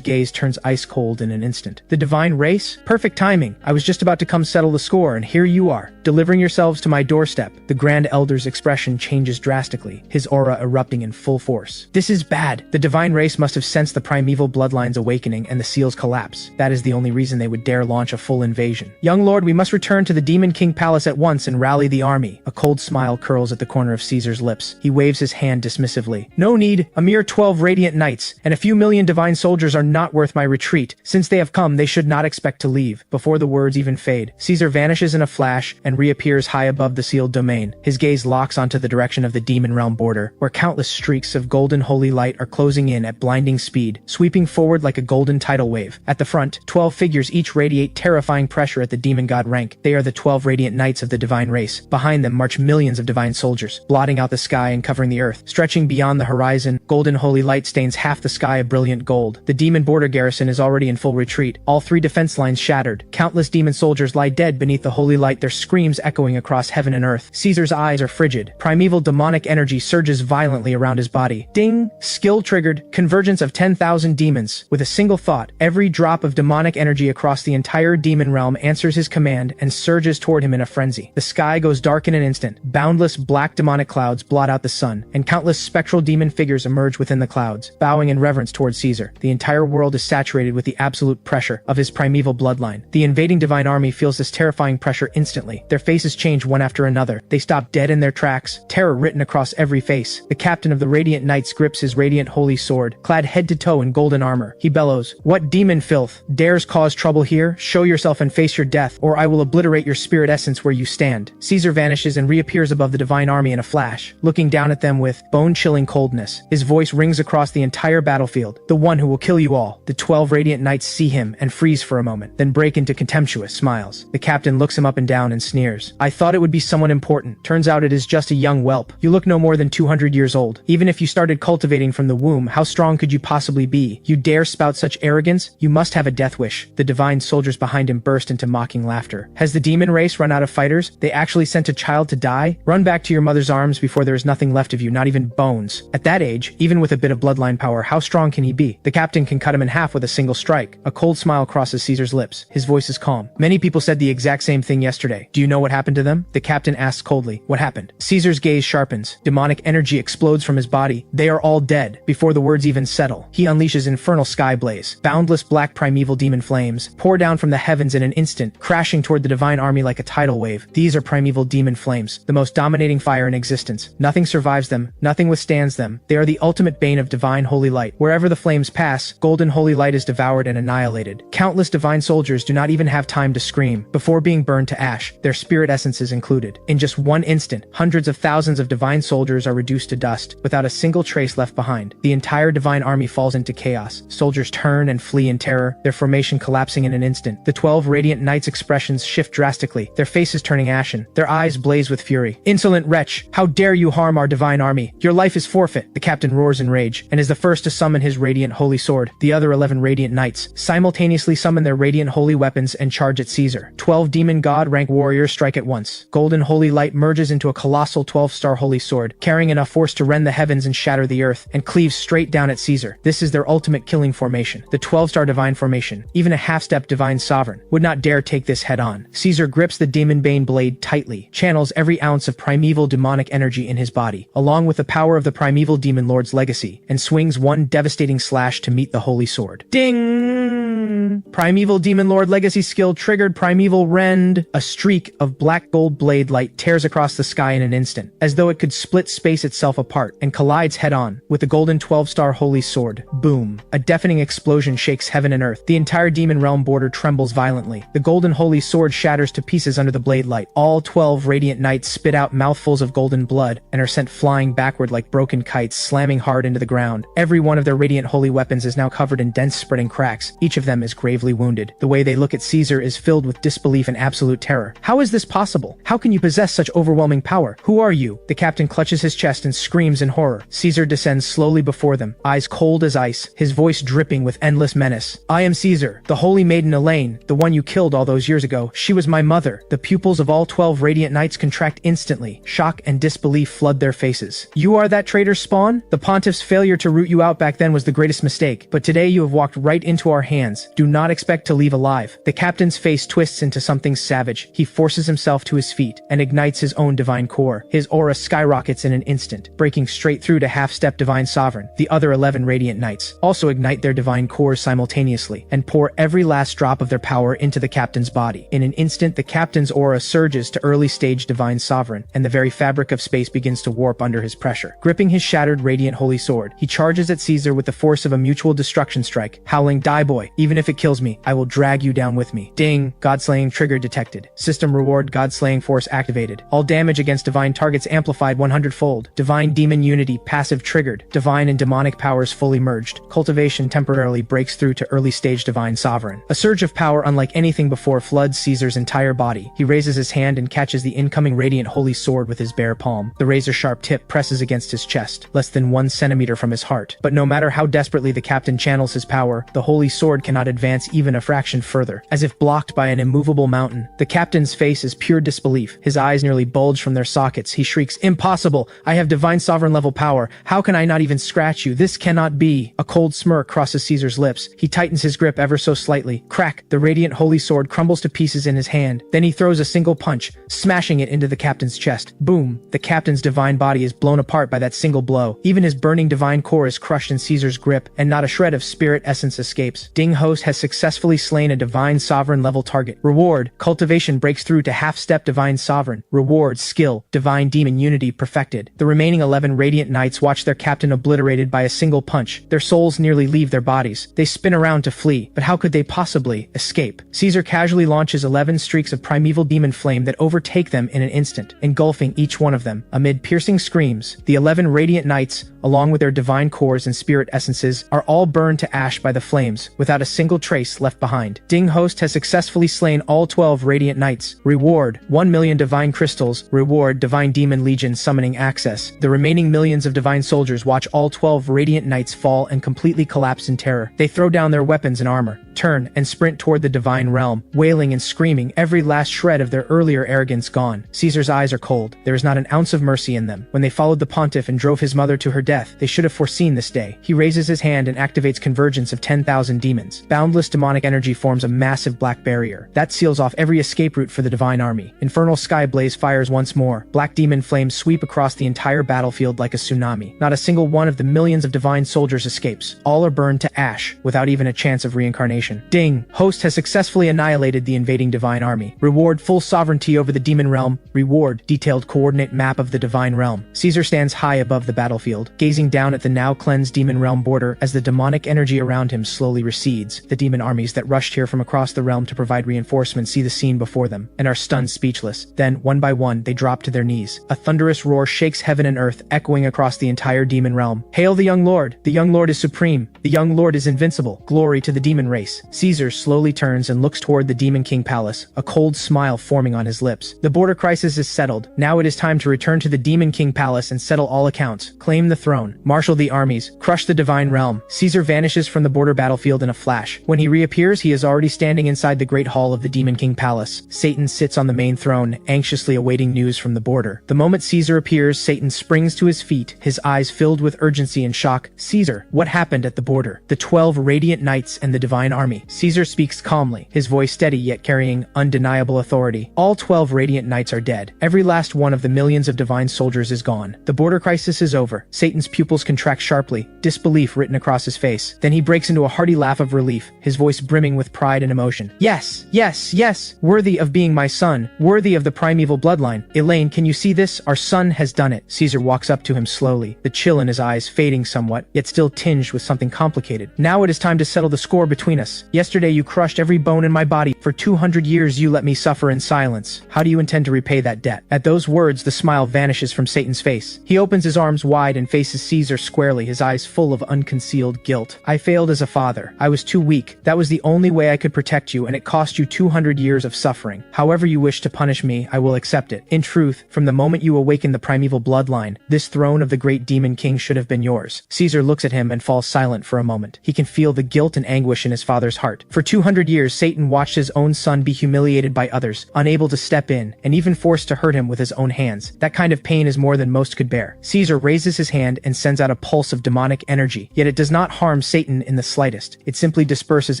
gaze turns ice cold in an instant. The divine race? Perfect timing. I was just about to come settle the score, and here you are, delivering yourselves to my doorstep. The Grand Elder's expression changes drastically, his aura erupting in full force. This is bad. The divine race must have sensed the primeval bloodline's awakening and the seal's collapse. That is the only reason they would dare launch a full invasion. Young lord, we must return to the Demon King Palace at once and rally the army. A cold smile curls at the corner of Caesar's lips. He waves his hand dismissively. No need. A mere 12 radiant knights and a few million divine soldiers are not worth my retreat. Since they have come, they should not expect to leave. Before the words even fade, Caesar vanishes in a flash and reappears high above the sealed domain. His gaze locks onto the direction of the demon realm border, where countless streaks of golden holy light are closing in at blinding speed, sweeping forward like a golden tidal wave. At the front, 12 figures each radiate terrifying pressure at the demon god rank. They are the 12 radiant knights of the divine race. Behind them march millions of divine soldiers, blotting out the sky and covering the earth. Stretching beyond the horizon, golden holy light stains half the sky a brilliant gold. The demon border garrison is already in full retreat, all 3 defense lines shattered. Countless demon soldiers lie dead beneath the holy light, their screams echoing across heaven and earth. Caesar's eyes are frigid. Primeval demonic energy surges violently around his body. Ding! Skill triggered. Convergence of 10,000 demons. With a single thought, every drop of demonic energy across the entire demon realm answers his command and surges toward him in a frenzy. The sky goes dark in an instant. Boundless black demonic clouds blot out the sun, and countless spectral demon figures emerge within the clouds, bowing in reverence toward Caesar. The entire world is saturated with the absolute pressure of his primeval bloodline. The invading divine army feels this terrifying pressure instantly. Their faces change one after another. They stop dead in their tracks, terror written across every face. The captain of the Radiant Knights grips his radiant holy sword, clad head to toe in golden armor. He bellows, "What demon filth dares cause trouble here? Show yourself and face your death, or I will obliterate your spirit essence where you stand." Caesar vanishes and reappears above the divine army in a flash, looking down at them with bone-chilling coldness. His voice rings across the entire battlefield. "The one who will kill you all." The 12 Radiant Knights see him and freeze for a moment, then break into contemptuous smiles. The captain looks him up and down and sneers. "I thought it would be someone important. Turns out it is just a young whelp. You look no more than 200 years old. Even if you started cultivating from the womb, how strong could you possibly be? You dare spout such arrogance? You must have a death wish." The divine soldiers behind him burst into mocking laughter. "Has the demon race run out of fighters? They actually sent a child to die? Run back to your mother's arms before there is nothing left of you, not even bones." At that age, even with a bit of bloodline power, how strong can he be? The captain can cut him in half with a single strike. A cold smile crosses Caesar's lips. His voice is calm. "Many people said the exact same thing yesterday. Do you know what happened to them?" The captain asks coldly. "What happened?" Caesar's gaze sharpens. Demonic energy explodes from his body. "They are all dead." Before the words even settle, he unleashes infernal sky blaze. Boundless black primeval demon flames pour down from the heavens in an instant, crashing toward the divine army like a tidal wave. These are primeval demon flames, the most dominating fire in existence. Nothing survives them, nothing withstands them. They are the ultimate bane of divine holy light. Wherever the flames pass, golden holy light is devoured and annihilated. Countless divine soldiers do not even have time to scream before being burned to ash, their spirit essences included. In just one instant, hundreds of thousands of divine soldiers are reduced to dust, without a single trace left behind. The entire divine army falls into chaos. Soldiers turn and flee in terror, their formation collapsing in an instant. The 12 Radiant Knights' expressions shift drastically, their faces turning ashen, their eyes blaze with fury. "Insolent wretch! How dare you harm our divine army? Your life is forfeit!" The captain roars in rage, and is the first to summon his radiant holy sword. The other 11 Radiant Knights simultaneously summon their radiant holy weapons and charge at Caesar. 12 demon god rank warriors strike at once. Golden holy light merges into a colossal 12-star holy sword, carrying enough force to rend the heavens and shatter the earth, and cleaves straight down at Caesar. This is their ultimate killing formation, the 12-star divine formation. Even a half-step divine sovereign would not dare take this head-on. Caesar grips the demon bane blade tightly, channels every ounce of primeval demonic energy in his body, along with the power of the Primeval Demon Lord's legacy, and swings one devastating slash to meet the holy sword. Ding! Primeval Demon Lord legacy skill triggered. Primeval Rend. A streak of black gold blade light tears across the sky in an instant, as though it could splits space itself apart and collides head-on with the golden 12-star holy sword. Boom. A deafening explosion shakes heaven and earth. The entire demon realm border trembles violently. The golden holy sword shatters to pieces under the blade light. All 12 radiant knights spit out mouthfuls of golden blood and are sent flying backward like broken kites, slamming hard into the ground. Every one of their radiant holy weapons is now covered in dense spreading cracks. Each of them is gravely wounded. The way they look at Caesar is filled with disbelief and absolute terror. How is this possible? How can you possess such overwhelming power? Who are you? The captain clutches his chest and screams in horror. Caesar descends slowly before them, eyes cold as ice, his voice dripping with endless menace. I am Caesar, the holy maiden Elaine, the one you killed all those years ago. She was my mother. The pupils of all 12 radiant knights contract instantly. Shock and disbelief flood their faces. You are that traitor's spawn? The pontiff's failure to root you out back then was the greatest mistake, but today you have walked right into our hands. Do not expect to leave alive. The captain's face twists into something savage. He forces himself to his feet and ignites his own divine core. His aura skyrockets in an instant, breaking straight through to half-step divine sovereign. The other 11 radiant knights also ignite their divine cores simultaneously and pour every last drop of their power into the captain's body. In an instant, the captain's aura surges to early stage divine sovereign, and the very fabric of space begins to warp under his pressure. Gripping his shattered radiant holy sword, he charges at Caesar with the force of a mutual destruction strike, howling, "Die, boy. Even if it kills me, I will drag you down with me." Ding! Godslaying trigger detected. System reward Godslaying force activated. All damage against divine targets amplified 100-fold. Divine demon unity passive triggered. Divine and demonic powers fully merged. Cultivation temporarily breaks through to early stage divine sovereign. A surge of power unlike anything before floods Caesar's entire body. He raises his hand and catches the incoming radiant holy sword with his bare palm. The razor-sharp tip presses against his chest, less than 1 centimeter from his heart. But no matter how desperately the captain channels his power, the holy sword cannot advance even a fraction further. As if blocked by an immovable mountain, the captain's face is pure disbelief. His eyes nearly bulge from their sockets. He shrieks, "Impossible! I have divine sovereign level power. How can I not even scratch you? This cannot be." A cold smirk crosses Caesar's lips. He tightens his grip ever so slightly. Crack! The radiant holy sword crumbles to pieces in his hand. Then he throws a single punch, smashing it into the captain's chest. Boom! The captain's divine body is blown apart by that single blow. Even his burning divine core is crushed in Caesar's grip, and not a shred of spirit essence escapes. Ding Host has successfully slain a divine sovereign level target. Reward: cultivation breaks through to half-step divine sovereign. Reward: skill, divine demon unity perfected. The remaining 11 radiant knights watch their captain obliterated by a single punch. Their souls nearly leave their bodies. They spin around to flee, but how could they possibly escape? Caesar casually launches 11 streaks of primeval demon flame that overtake them in an instant, engulfing each one of them. Amid piercing screams, the 11 radiant knights, along with their divine cores and spirit essences, are all burned to ash by the flames, without a single trace left behind. Ding Host has successfully slain all 12 radiant knights. Reward: 1 million divine crystals. Reward: divine demon legion summoning access. The remaining millions of divine soldiers watch all 12 radiant knights fall and completely collapse in terror. They throw down their weapons and armor, turn, and sprint toward the divine realm, wailing and screaming, every last shred of their earlier arrogance gone. Caesar's eyes are cold. There is not an ounce of mercy in them. When they followed the pontiff and drove his mother to her death, they should have foreseen this day. He raises his hand and activates convergence of 10,000 demons. Boundless demonic energy forms a massive black barrier. That seals off every escape route for the divine army. Infernal sky blaze fires once more. Black demon flames sweep across the entire battlefield like a tsunami. Not a single one of the millions of divine soldiers escapes. All are burned to ash, without even a chance of reincarnation. Ding! Host has successfully annihilated the invading divine army. Reward: full sovereignty over the demon realm. Reward: detailed coordinate map of the divine realm. Caesar stands high above the battlefield, gazing down at the now cleansed demon realm border as the demonic energy around him slowly recedes. The demon armies that rushed here from across the realm to provide reinforcements see the scene before them, and are stunned speechless. Then, one by one, they drop to their knees. A thunderous roar shakes heaven and earth, echoing across the entire demon realm. Hail the young lord! The young lord is supreme! The young lord is invincible! Glory to the demon race! Caesar slowly turns and looks toward the Demon King Palace, a cold smile forming on his lips. The border crisis is settled. Now it is time to return to the Demon King Palace and settle all accounts. Claim the throne. Marshal the armies. Crush the divine realm. Caesar vanishes from the border battlefield in a flash. When he reappears, he is already standing inside the great hall of the Demon King Palace. Satan sits on the main throne, anxiously awaiting news from the border. The moment Caesar appears, Satan springs to his feet, his eyes filled with urgency and shock. Caesar, what happened at the border? The 12 radiant knights and the divine army army. Caesar speaks calmly, his voice steady yet carrying undeniable authority. All 12 Radiant Knights are dead. Every last one of the millions of divine soldiers is gone. The border crisis is over. Satan's pupils contract sharply, disbelief written across his face. Then he breaks into a hearty laugh of relief, his voice brimming with pride and emotion. Yes, yes, yes, worthy of being my son, worthy of the primeval bloodline. Elaine, can you see this? Our son has done it. Caesar walks up to him slowly, the chill in his eyes fading somewhat, yet still tinged with something complicated. Now it is time to settle the score between us. Yesterday you crushed every bone in my body. For 200 years you let me suffer in silence. How do you intend to repay that debt? At those words, the smile vanishes from Satan's face. He opens his arms wide and faces Caesar squarely, his eyes full of unconcealed guilt. I failed as a father. I was too weak. That was the only way I could protect you, and it cost you 200 years of suffering. However you wish to punish me, I will accept it. In truth, from the moment you awakened the primeval bloodline, this throne of the great demon king should have been yours. Caesar looks at him and falls silent for a moment. He can feel the guilt and anguish in his father's heart. For 200 years, Satan watched his own son be humiliated by others, unable to step in, and even forced to hurt him with his own hands. That kind of pain is more than most could bear. Caesar raises his hand and sends out a pulse of demonic energy, yet it does not harm Satan in the slightest. It simply disperses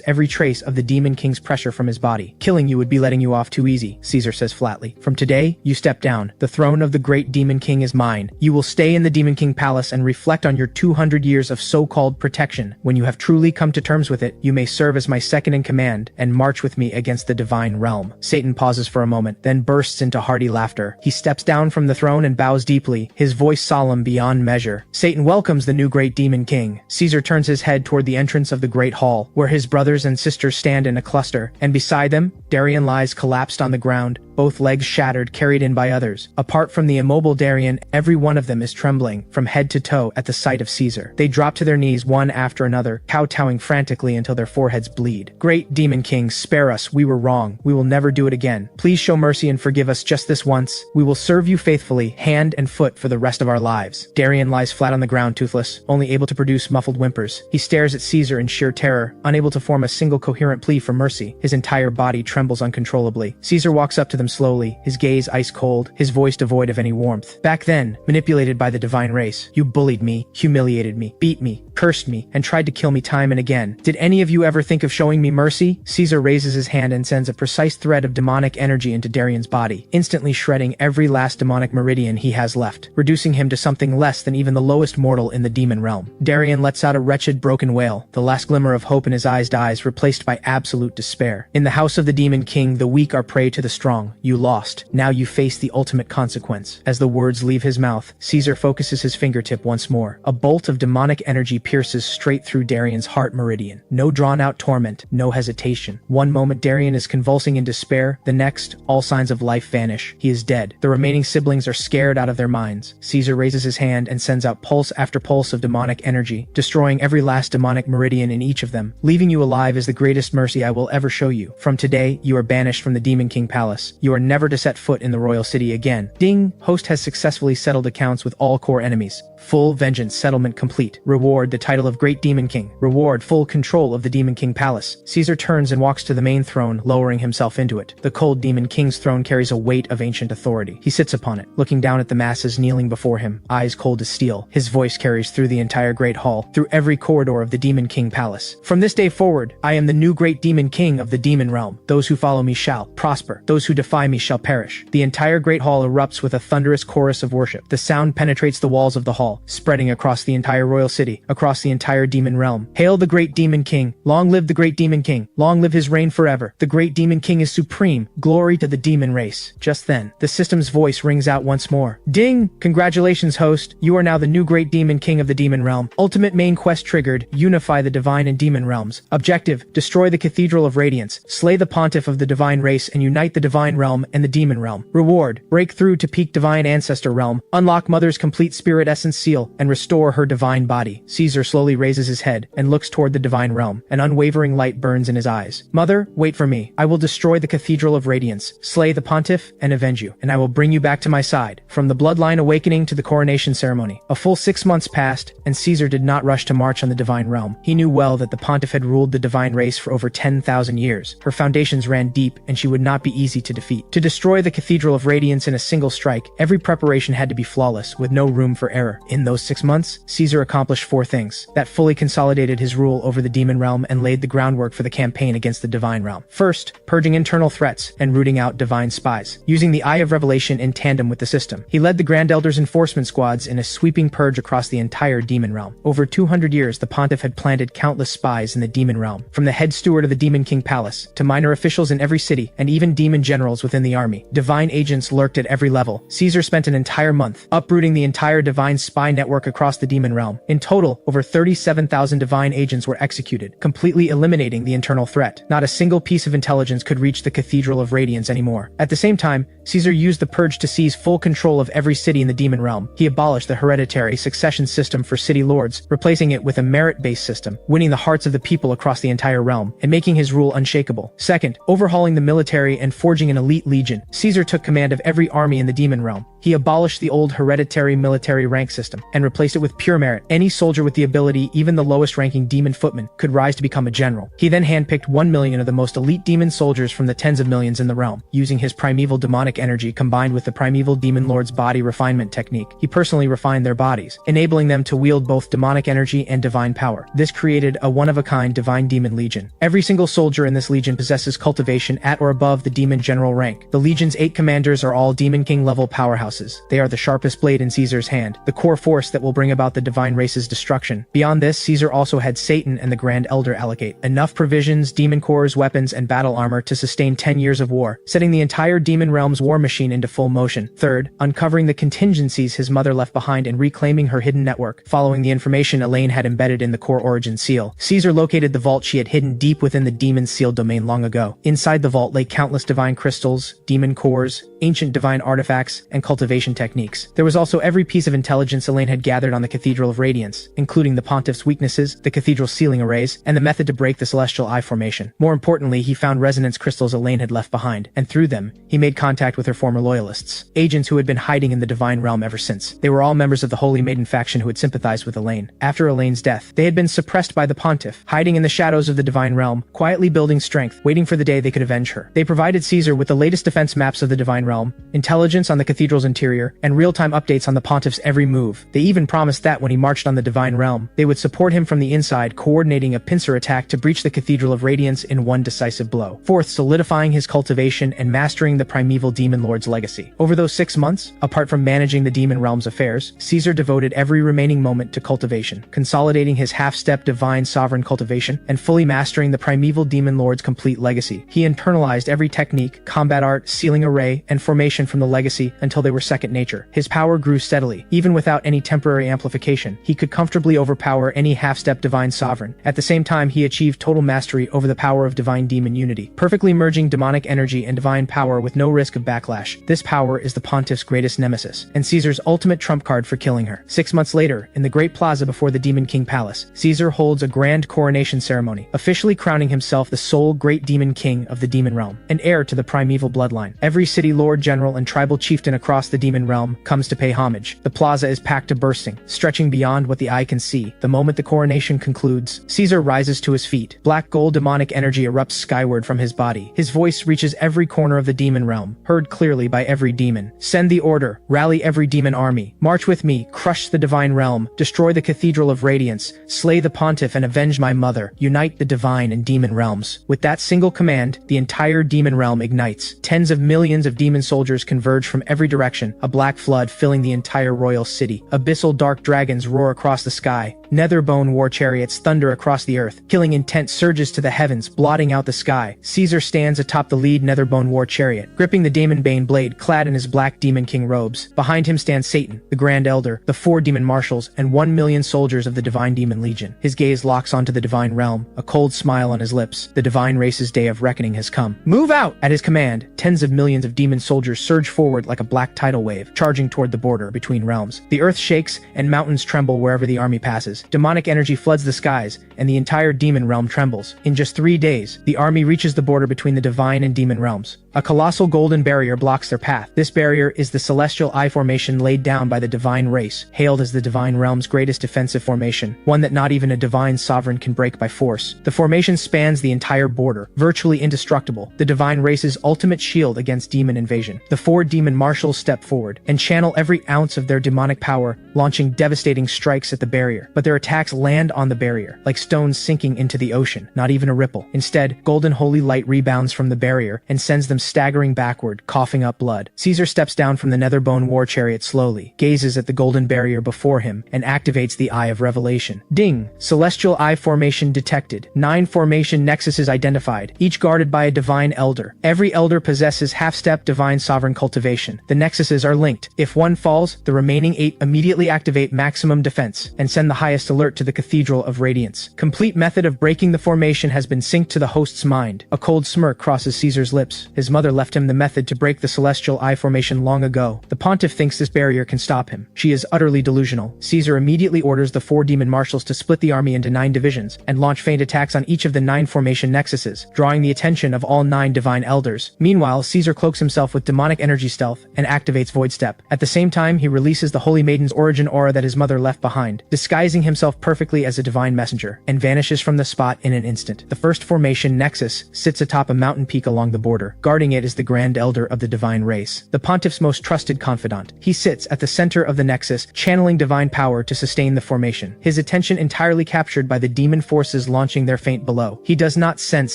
every trace of the demon king's pressure from his body. Killing you would be letting you off too easy, Caesar says flatly. From today, you step down. The throne of the great demon king is mine. You will stay in the demon king palace and reflect on your 200 years of so-called protection. When you have truly come to terms with it, you may serve as my second in command and march with me against the divine realm. Satan pauses for a moment, then bursts into hearty laughter. He steps down from the throne and bows deeply, his voice solemn beyond measure. Satan welcomes the new great demon king. Caesar turns his head toward the entrance of the great hall, where his brothers and sisters stand in a cluster, and beside them, Darian lies collapsed on the ground, both legs shattered, carried in by others. Apart from the immobile Darian, every one of them is trembling, from head to toe, at the sight of Caesar. They drop to their knees one after another, kowtowing frantically until their foreheads bleed. Great demon king, spare us, we were wrong. We will never do it again. Please show mercy and forgive us just this once. We will serve you faithfully, hand and foot, for the rest of our lives. Darian lies flat on the ground, toothless, only able to produce muffled whimpers. He stares at Caesar in sheer terror, unable to form a single coherent plea for mercy. His entire body trembles uncontrollably. Caesar walks up to them slowly, his gaze ice cold, his voice devoid of any warmth. Back then, manipulated by the divine race, you bullied me, humiliated me, beat me, cursed me, and tried to kill me time and again. Did any of you ever think of showing me mercy? Caesar raises his hand and sends a precise thread of demonic energy into Darian's body, instantly shredding every last demonic meridian he has left, reducing him to something less than even the lowest mortal in the demon realm. Darian lets out a wretched broken wail, the last glimmer of hope in his eyes dies, replaced by absolute despair. In the house of the demon king, the weak are prey to the strong. You lost. Now you face the ultimate consequence. As the words leave his mouth, Caesar focuses his fingertip once more. A bolt of demonic energy pierces straight through Darian's heart meridian. No drawn-out torment, no hesitation. One moment Darian is convulsing in despair, the next, all signs of life vanish. He is dead. The remaining siblings are scared out of their minds. Caesar raises his hand and sends out pulse after pulse of demonic energy, destroying every last demonic meridian in each of them. Leaving you alive is the greatest mercy I will ever show you. From today, you are banished from the Demon King Palace. You are never to set foot in the royal city again. Ding! Host has successfully settled accounts with all core enemies. Full vengeance settlement complete. Reward: the title of Great Demon King. Reward: full control of the Demon King Palace. Caesar turns and walks to the main throne, lowering himself into it. The cold Demon King's throne carries a weight of ancient authority. He sits upon it, looking down at the masses kneeling before him, eyes cold as steel. His voice carries through the entire great hall, through every corridor of the Demon King Palace. From this day forward, I am the new Great Demon King of the Demon Realm. Those who follow me shall prosper. Those who defy me shall perish. The entire great hall erupts with a thunderous chorus of worship. The sound penetrates the walls of the hall, spreading across the entire royal city, across the entire demon realm. Hail the Great Demon King! Long live the Great Demon King! Long live his reign forever! The Great Demon King is supreme! Glory to the demon race! Just then, the system's voice rings out once more. Ding! Congratulations, host! You are now the new Great Demon King of the Demon Realm. Ultimate main quest triggered. Unify the divine and demon realms. Objective: destroy the Cathedral of Radiance, slay the pontiff of the divine race, and unite the divine realm and the demon realm. Reward: break through to peak divine ancestor realm, unlock Mother's complete spirit essence seal, and restore her divine body. Caesar slowly raises his head and looks toward the divine realm. An unwavering light burns in his eyes. Mother, wait for me. I will destroy the Cathedral of Radiance, slay the pontiff, and avenge you, and I will bring you back to my side. From the bloodline awakening to the coronation ceremony, a full 6 months passed, and Caesar did not rush to march on the divine realm. He knew well that the pontiff had ruled the divine race for over 10,000 years. Her foundations ran deep, and she would not be easy to defeat. To destroy the Cathedral of Radiance in a single strike, every preparation had to be flawless, with no room for error. In those 6 months, Caesar accomplished 4 things. things that fully consolidated his rule over the demon realm and laid the groundwork for the campaign against the divine realm. First, purging internal threats and rooting out divine spies. Using the Eye of Revelation in tandem with the system, he led the Grand Elder's enforcement squads in a sweeping purge across the entire demon realm. Over 200 years, the pontiff had planted countless spies in the demon realm, from the head steward of the Demon King Palace to minor officials in every city and even demon generals within the army. Divine agents lurked at every level. Caesar spent an entire month uprooting the entire divine spy network across the demon realm. In total, over 37,000 divine agents were executed, completely eliminating the internal threat. Not a single piece of intelligence could reach the Cathedral of Radiance anymore. At the same time, Caesar used the purge to seize full control of every city in the demon realm. He abolished the hereditary succession system for city lords, replacing it with a merit-based system, winning the hearts of the people across the entire realm, and making his rule unshakable. Second, overhauling the military and forging an elite legion. Caesar took command of every army in the demon realm. He abolished the old hereditary military rank system and replaced it with pure merit. Any soldier with the ability, even the lowest-ranking demon footman, could rise to become a general. He then handpicked 1 million of the most elite demon soldiers from the tens of millions in the realm. Using his primeval demonic energy combined with the Primeval Demon Lord's body refinement technique, he personally refined their bodies, enabling them to wield both demonic energy and divine power. This created a one-of-a-kind divine demon legion. Every single soldier in this legion possesses cultivation at or above the demon general rank. The legion's 8 commanders are all Demon King level powerhouses. They are the sharpest blade in Caesar's hand, the core force that will bring about the divine race's destruction. Beyond this, Caesar also had Satan and the Grand Elder allocate enough provisions, demon cores, weapons, and battle armor to sustain 10 years of war, setting the entire demon realm's war machine into full motion. Third, uncovering the contingencies his mother left behind and reclaiming her hidden network. Following the information Elaine had embedded in the core origin seal, Caesar located the vault she had hidden deep within the demon's sealed domain long ago. Inside the vault lay countless divine crystals, demon cores, ancient divine artifacts, and cultivation techniques. There was also every piece of intelligence Elaine had gathered on the Cathedral of Radiance, including the pontiff's weaknesses, the cathedral's ceiling arrays, and the method to break the celestial eye formation. More importantly, he found resonance crystals Elaine had left behind, and through them, he made contact with her former loyalists, agents who had been hiding in the divine realm ever since. They were all members of the Holy Maiden faction who had sympathized with Elaine. After Elaine's death, they had been suppressed by the pontiff, hiding in the shadows of the divine realm, quietly building strength, waiting for the day they could avenge her. They provided Caesar with the latest defense maps of the divine realm, intelligence on the cathedral's interior, and real-time updates on the pontiff's every move. They even promised that when he marched on the divine realm, they would support him from the inside, coordinating a pincer attack to breach the Cathedral of Radiance in one decisive blow. Fourth, solidifying his cultivation and mastering the Primeval Demon Lord's legacy. Over those 6 months, apart from managing the demon realm's affairs, Caesar devoted every remaining moment to cultivation, consolidating his half-step divine sovereign cultivation and fully mastering the Primeval Demon Lord's complete legacy. He internalized every technique, combat art, ceiling array, and formation from the legacy until they were second nature. His power grew steadily. Even without any temporary amplification, he could comfortably overpower any half-step divine sovereign. At the same time, he achieved total mastery over the power of divine demon unity, perfectly merging demonic energy and divine power with no risk of backlash. This power is the pontiff's greatest nemesis, and Caesar's ultimate trump card for killing her. 6 months later, in the Great Plaza before the Demon King Palace, Caesar holds a grand coronation ceremony, officially crowning himself the sole great demon king of the demon realm, and heir to the primeval bloodline. Every city lord, general, and tribal chieftain across the demon realm comes to pay homage. The plaza is packed to bursting, stretching beyond what the eye can see. The moment the coronation concludes, Caesar rises to his feet. Black gold demonic energy erupts skyward from his body. His voice reaches every corner of the demon realm, heard clearly by every demon. Send the order, rally every demon army, march with me, crush the divine realm, destroy the Cathedral of Radiance, slay the pontiff and avenge my mother, unite the divine and demon realms. With that single command, the entire demon realm ignites. Tens of millions of demon soldiers converge from every direction, a black flood filling the entire royal city. Abyssal dark dragons roar across the sky. Netherbone war chariots thunder across the earth. Killing intent surges to the heavens, blotting out the sky. Caesar stands atop the lead Netherbone war chariot, gripping the Daemon Bane blade, clad in his black Demon King robes. Behind him stands Satan, the Grand Elder, the 4 demon marshals, and 1 million soldiers of the Divine Demon Legion. His gaze locks onto the divine realm, a cold smile on his lips. The divine race's day of reckoning has come. Move out! At his command, tens of millions of demon soldiers surge forward like a black tidal wave, charging toward the border between realms. The earth shakes, and mountains tremble wherever the army passes. Demonic energy floods the skies, and the entire demon realm trembles. In just 3 days, the army reaches the border between the divine and demon realms. A colossal golden barrier blocks their path. This barrier is the celestial eye formation laid down by the divine race, hailed as the divine realm's greatest defensive formation, one that not even a divine sovereign can break by force. The formation spans the entire border, virtually indestructible, the divine race's ultimate shield against demon invasion. The 4 demon marshals step forward and channel every ounce of their demonic power, launching devastating strikes at the barrier. But their attacks land on the barrier, like stones sinking into the ocean, not even a ripple. Instead, golden holy light rebounds from the barrier and sends them staggering backward, coughing up blood. Caesar steps down from the Netherbone war chariot slowly, gazes at the golden barrier before him, and activates the Eye of Revelation. Ding! Celestial Eye formation detected. 9 formation nexuses identified, each guarded by a divine elder. Every elder possesses half-step divine sovereign cultivation. The nexuses are linked. If one falls, the remaining 8 immediately activate maximum defense and send the highest alert to the Cathedral of Radiance. Complete method of breaking the formation has been synced to the host's mind. A cold smirk crosses Caesar's lips. His mother left him the method to break the Celestial Eye formation long ago. The pontiff thinks this barrier can stop him. She is utterly delusional. Caesar immediately orders the 4 demon marshals to split the army into 9 divisions and launch feint attacks on each of the 9 formation nexuses, drawing the attention of all 9 divine elders. Meanwhile, Caesar cloaks himself with demonic energy stealth and activates Void Step. At the same time, he releases the Holy Maiden's origin aura that his mother left behind, disguising himself perfectly as a divine messenger, and vanishes from the spot in an instant. The first formation, Nexus, sits atop a mountain peak along the border. Guarding it is the Grand Elder of the divine race, the pontiff's most trusted confidant. He sits at the center of the Nexus, channeling divine power to sustain the formation, his attention entirely captured by the demon forces launching their feint below. He does not sense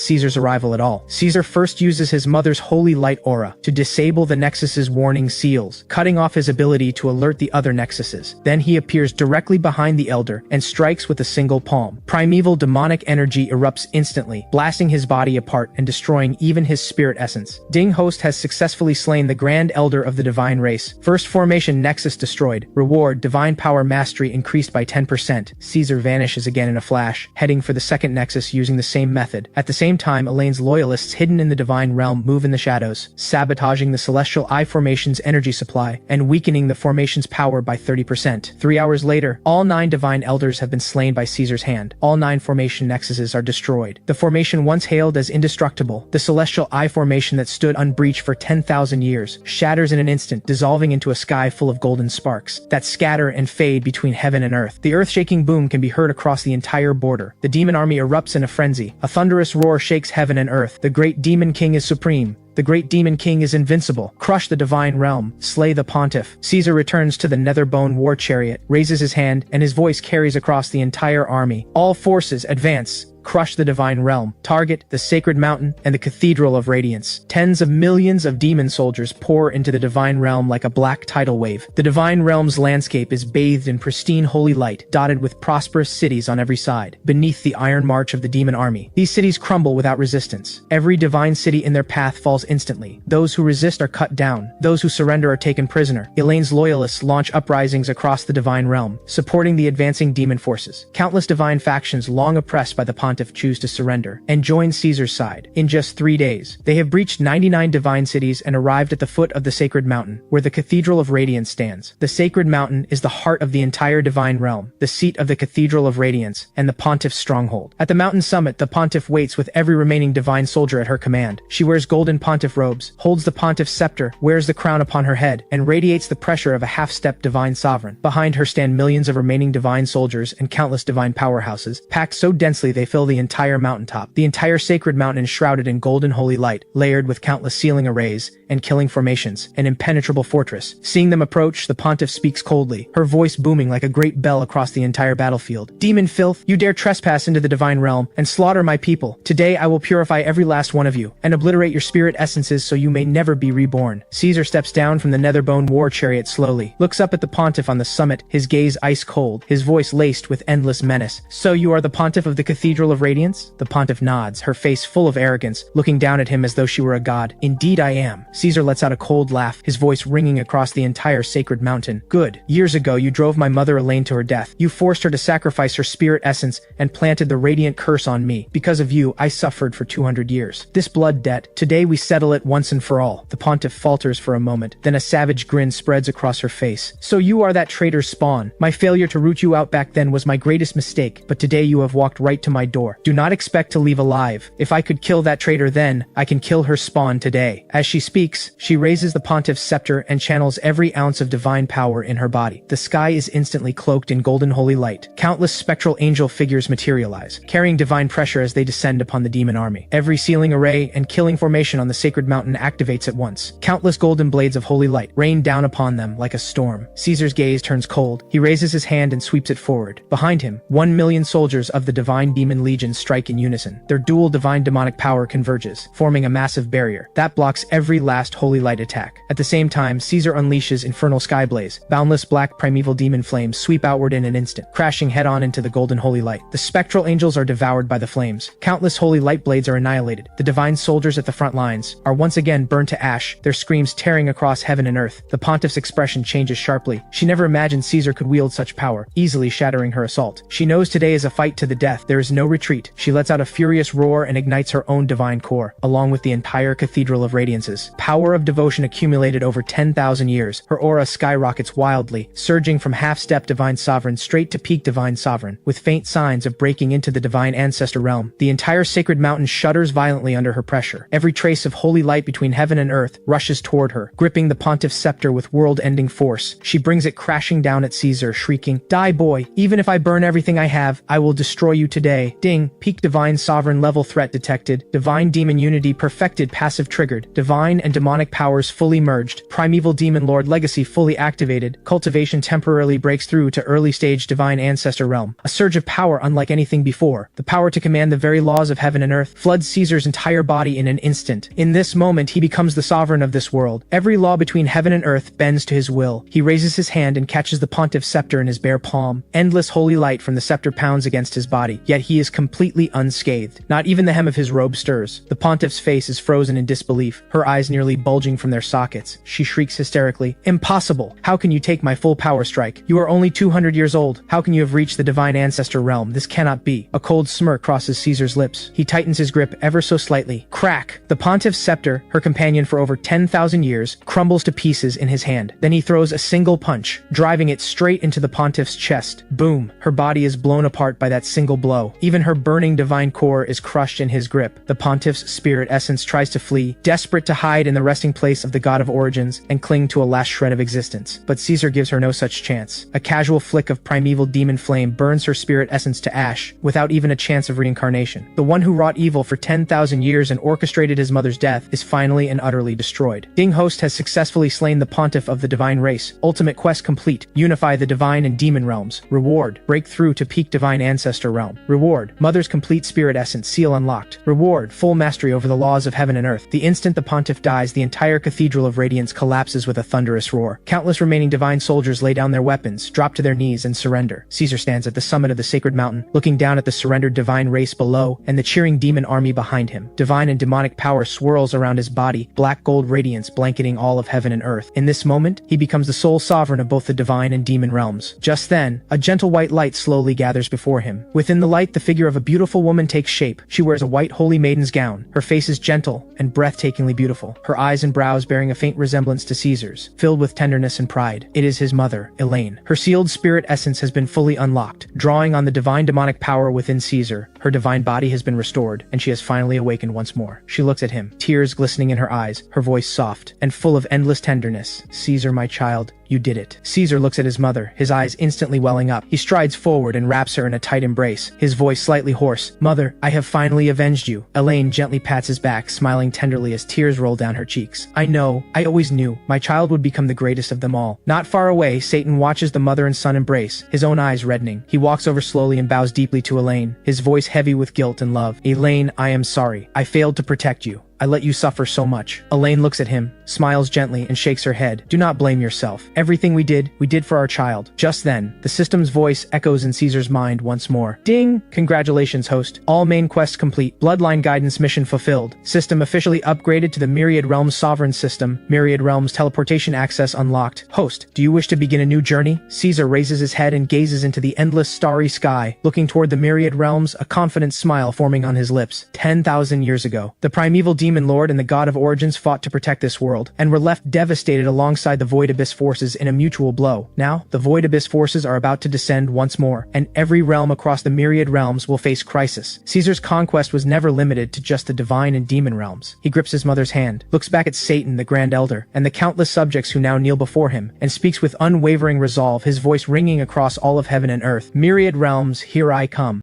Caesar's arrival at all. Caesar first uses his mother's holy light aura to disable the Nexus's warning seals, cutting off his ability to alert the other Nexuses. Then he appears directly behind the Elder and strikes with a single palm. Primeval demonic energy erupts instantly, blasting his body apart and destroying even his spirit essence. Ding Host has successfully slain the Grand Elder of the divine race. First formation Nexus destroyed. Reward, divine power mastery increased by 10%. Caesar vanishes again in a flash, heading for the second Nexus using the same method. At the same time, Elaine's loyalists hidden in the divine realm move in the shadows, sabotaging the Celestial Eye formation's energy supply and weakening the formation's power by 30%. 3 hours later, all 9 divine elders have been slain by Caesar's hand. All 9 formation nexuses are destroyed. The formation once hailed as indestructible, the Celestial Eye formation that stood unbreached for 10,000 years, shatters in an instant, dissolving into a sky full of golden sparks that scatter and fade between heaven and earth. The earth-shaking boom can be heard across the entire border. The demon army erupts in a frenzy. A thunderous roar shakes heaven and earth. The great demon king is supreme. The great demon king is invincible. Crush the divine realm. Slay the pontiff. Caesar returns to the Netherbone war chariot, raises his hand, and his voice carries across the entire army. All forces advance. Crush the divine realm. Target the sacred mountain and the Cathedral of Radiance. Tens of millions of demon soldiers pour into the divine realm like a black tidal wave. The divine realm's landscape is bathed in pristine holy light, dotted with prosperous cities on every side. Beneath the iron march of the demon army, these cities crumble without resistance. Every divine city in their path falls instantly. Those who resist are cut down. Those who surrender are taken prisoner. Elaine's loyalists launch uprisings across the divine realm, supporting the advancing demon forces. Countless divine factions long oppressed by the pontiff choose to surrender and join Caesar's side. In just 3 days, they have breached 99 divine cities and arrived at the foot of the sacred mountain, where the Cathedral of Radiance stands. The sacred mountain is the heart of the entire divine realm, the seat of the Cathedral of Radiance, and the pontiff's stronghold. At the mountain summit, the pontiff waits with every remaining divine soldier at her command. She wears golden pontiff robes, holds the pontiff's scepter, wears the crown upon her head, and radiates the pressure of a half-step divine sovereign. Behind her stand millions of remaining divine soldiers and countless divine powerhouses, packed so densely they fill the entire mountaintop. The entire sacred mountain is shrouded in golden holy light, layered with countless ceiling arrays and killing formations, an impenetrable fortress. Seeing them approach, the pontiff speaks coldly, her voice booming like a great bell across the entire battlefield. Demon filth, you dare trespass into the divine realm and slaughter my people. Today I will purify every last one of you and obliterate your spirit essences so you may never be reborn. Caesar steps down from the Netherbone war chariot slowly, looks up at the pontiff on the summit, his gaze ice cold, his voice laced with endless menace. So you are the pontiff of the Cathedral of Radiance? The pontiff nods, her face full of arrogance, looking down at him as though she were a god. Indeed I am. Caesar lets out a cold laugh, his voice ringing across the entire sacred mountain. Good. Years ago you drove my mother Elaine to her death. You forced her to sacrifice her spirit essence and planted the radiant curse on me. Because of you, I suffered for 200 years. This blood debt, today we settle it once and for all. The pontiff falters for a moment, then a savage grin spreads across her face. So you are that traitor's spawn. My failure to root you out back then was my greatest mistake, but today you have walked right to my door door. Do not expect to leave alive. If I could kill that traitor then, I can kill her spawn today. As she speaks, she raises the pontiff's scepter and channels every ounce of divine power in her body. The sky is instantly cloaked in golden holy light. Countless spectral angel figures materialize, carrying divine pressure as they descend upon the demon army. Every sealing array and killing formation on the sacred mountain activates at once. Countless golden blades of holy light rain down upon them like a storm. Caesar's gaze turns cold. He raises his hand and sweeps it forward. Behind him, 1,000,000 soldiers of the divine demon legion strike in unison. Their dual divine demonic power converges, forming a massive barrier that blocks every last holy light attack. At the same time, Caesar unleashes infernal skyblaze. Boundless black primeval demon flames sweep outward in an instant, crashing head-on into the golden holy light. The spectral angels are devoured by the flames. Countless holy light blades are annihilated. The divine soldiers at the front lines are once again burned to ash, their screams tearing across heaven and earth. The pontiff's expression changes sharply. She never imagined Caesar could wield such power, easily shattering her assault. She knows today is a fight to the death. There is no retreat. She lets out a furious roar and ignites her own divine core, along with the entire cathedral of radiances. Power of devotion accumulated over 10,000 years. Her aura skyrockets wildly, surging from half-step divine sovereign straight to peak divine sovereign, with faint signs of breaking into the divine ancestor realm. The entire sacred mountain shudders violently under her pressure. Every trace of holy light between heaven and earth rushes toward her, gripping the pontiff's scepter with world-ending force. She brings it crashing down at Caesar, shrieking, "Die, boy! Even if I burn everything I have, I will destroy you today." Ding! Peak divine sovereign level threat detected. Divine demon unity perfected, passive triggered. Divine and demonic powers fully merged. Primeval Demon Lord legacy fully activated. Cultivation temporarily breaks through to early stage divine ancestor realm. A surge of power unlike anything before. The power to command the very laws of heaven and earth floods Caesar's entire body in an instant. In this moment, he becomes the sovereign of this world. Every law between heaven and earth bends to his will. He raises his hand and catches the pontiff's scepter in his bare palm. Endless holy light from the scepter pounds against his body, yet he is completely unscathed. Not even the hem of his robe stirs. The pontiff's face is frozen in disbelief, her eyes nearly bulging from their sockets. She shrieks hysterically, "Impossible! How can you take my full power strike? You are only 200 years old. How can you have reached the divine ancestor realm? This cannot be." A cold smirk crosses Caesar's lips. He tightens his grip ever so slightly. Crack! The pontiff's scepter, her companion for over 10,000 years, crumbles to pieces in his hand. Then he throws a single punch, driving it straight into the pontiff's chest. Boom! Her body is blown apart by that single blow. Even her burning divine core is crushed in his grip. The pontiff's spirit essence tries to flee, desperate to hide in the resting place of the god of origins and cling to a last shred of existence. But Caesar gives her no such chance. A casual flick of primeval demon flame burns her spirit essence to ash, without even a chance of reincarnation. The one who wrought evil for 10,000 years and orchestrated his mother's death is finally and utterly destroyed. Ding Host has successfully slain the pontiff of the divine race. Ultimate quest complete. Unify the divine and demon realms. Reward: break through to peak divine ancestor realm. Reward: mother's complete spirit essence seal unlocked. Reward: full mastery over the laws of heaven and earth. The instant the pontiff dies, the entire cathedral of radiance collapses with a thunderous roar. Countless remaining divine soldiers lay down their weapons, drop to their knees, and surrender. Caesar stands at the summit of the sacred mountain, looking down at the surrendered divine race below and the cheering demon army behind him. Divine and demonic power swirls around his body, black gold radiance blanketing all of heaven and earth. In this moment, he becomes the sole sovereign of both the divine and demon realms. Just then, a gentle white light slowly gathers before him. Within the light, the figure of a beautiful woman takes shape. She wears a white holy maiden's gown. Her face is gentle and breathtakingly beautiful, her eyes and brows bearing a faint resemblance to Caesar's, filled with tenderness and pride. It is his mother, Elaine. Her sealed spirit essence has been fully unlocked. Drawing on the divine demonic power within Caesar, her divine body has been restored, and she has finally awakened once more. She looks at him, tears glistening in her eyes, her voice soft and full of endless tenderness. "Caesar, my child, you did it." Caesar looks at his mother, his eyes instantly welling up. He strides forward and wraps her in a tight embrace, his voice slightly hoarse. "Mother, I have finally avenged you." Elaine gently pats his back, smiling tenderly as tears roll down her cheeks. "I know, I always knew. My child would become the greatest of them all." Not far away, Satan watches the mother and son embrace, his own eyes reddening. He walks over slowly and bows deeply to Elaine, his voice heavy with guilt and love. "Elaine, I am sorry. I failed to protect you. I let you suffer so much." Elaine looks at him, smiles gently, and shakes her head. "Do not blame yourself. Everything we did for our child." Just then, the system's voice echoes in Caesar's mind once more. Ding! Congratulations, host. All main quests complete. Bloodline guidance mission fulfilled. System officially upgraded to the Myriad Realms Sovereign System. Myriad Realms teleportation access unlocked. Host, do you wish to begin a new journey? Caesar raises his head and gazes into the endless starry sky, looking toward the Myriad Realms, a confident smile forming on his lips. 10,000 years ago, the primeval demon Demon Lord and the God of Origins fought to protect this world, and were left devastated alongside the Void Abyss forces in a mutual blow. Now, the Void Abyss forces are about to descend once more, and every realm across the myriad realms will face crisis. Caesar's conquest was never limited to just the divine and demon realms. He grips his mother's hand, looks back at Satan, the Grand Elder, and the countless subjects who now kneel before him, and speaks with unwavering resolve, his voice ringing across all of heaven and earth. Myriad realms, here I come.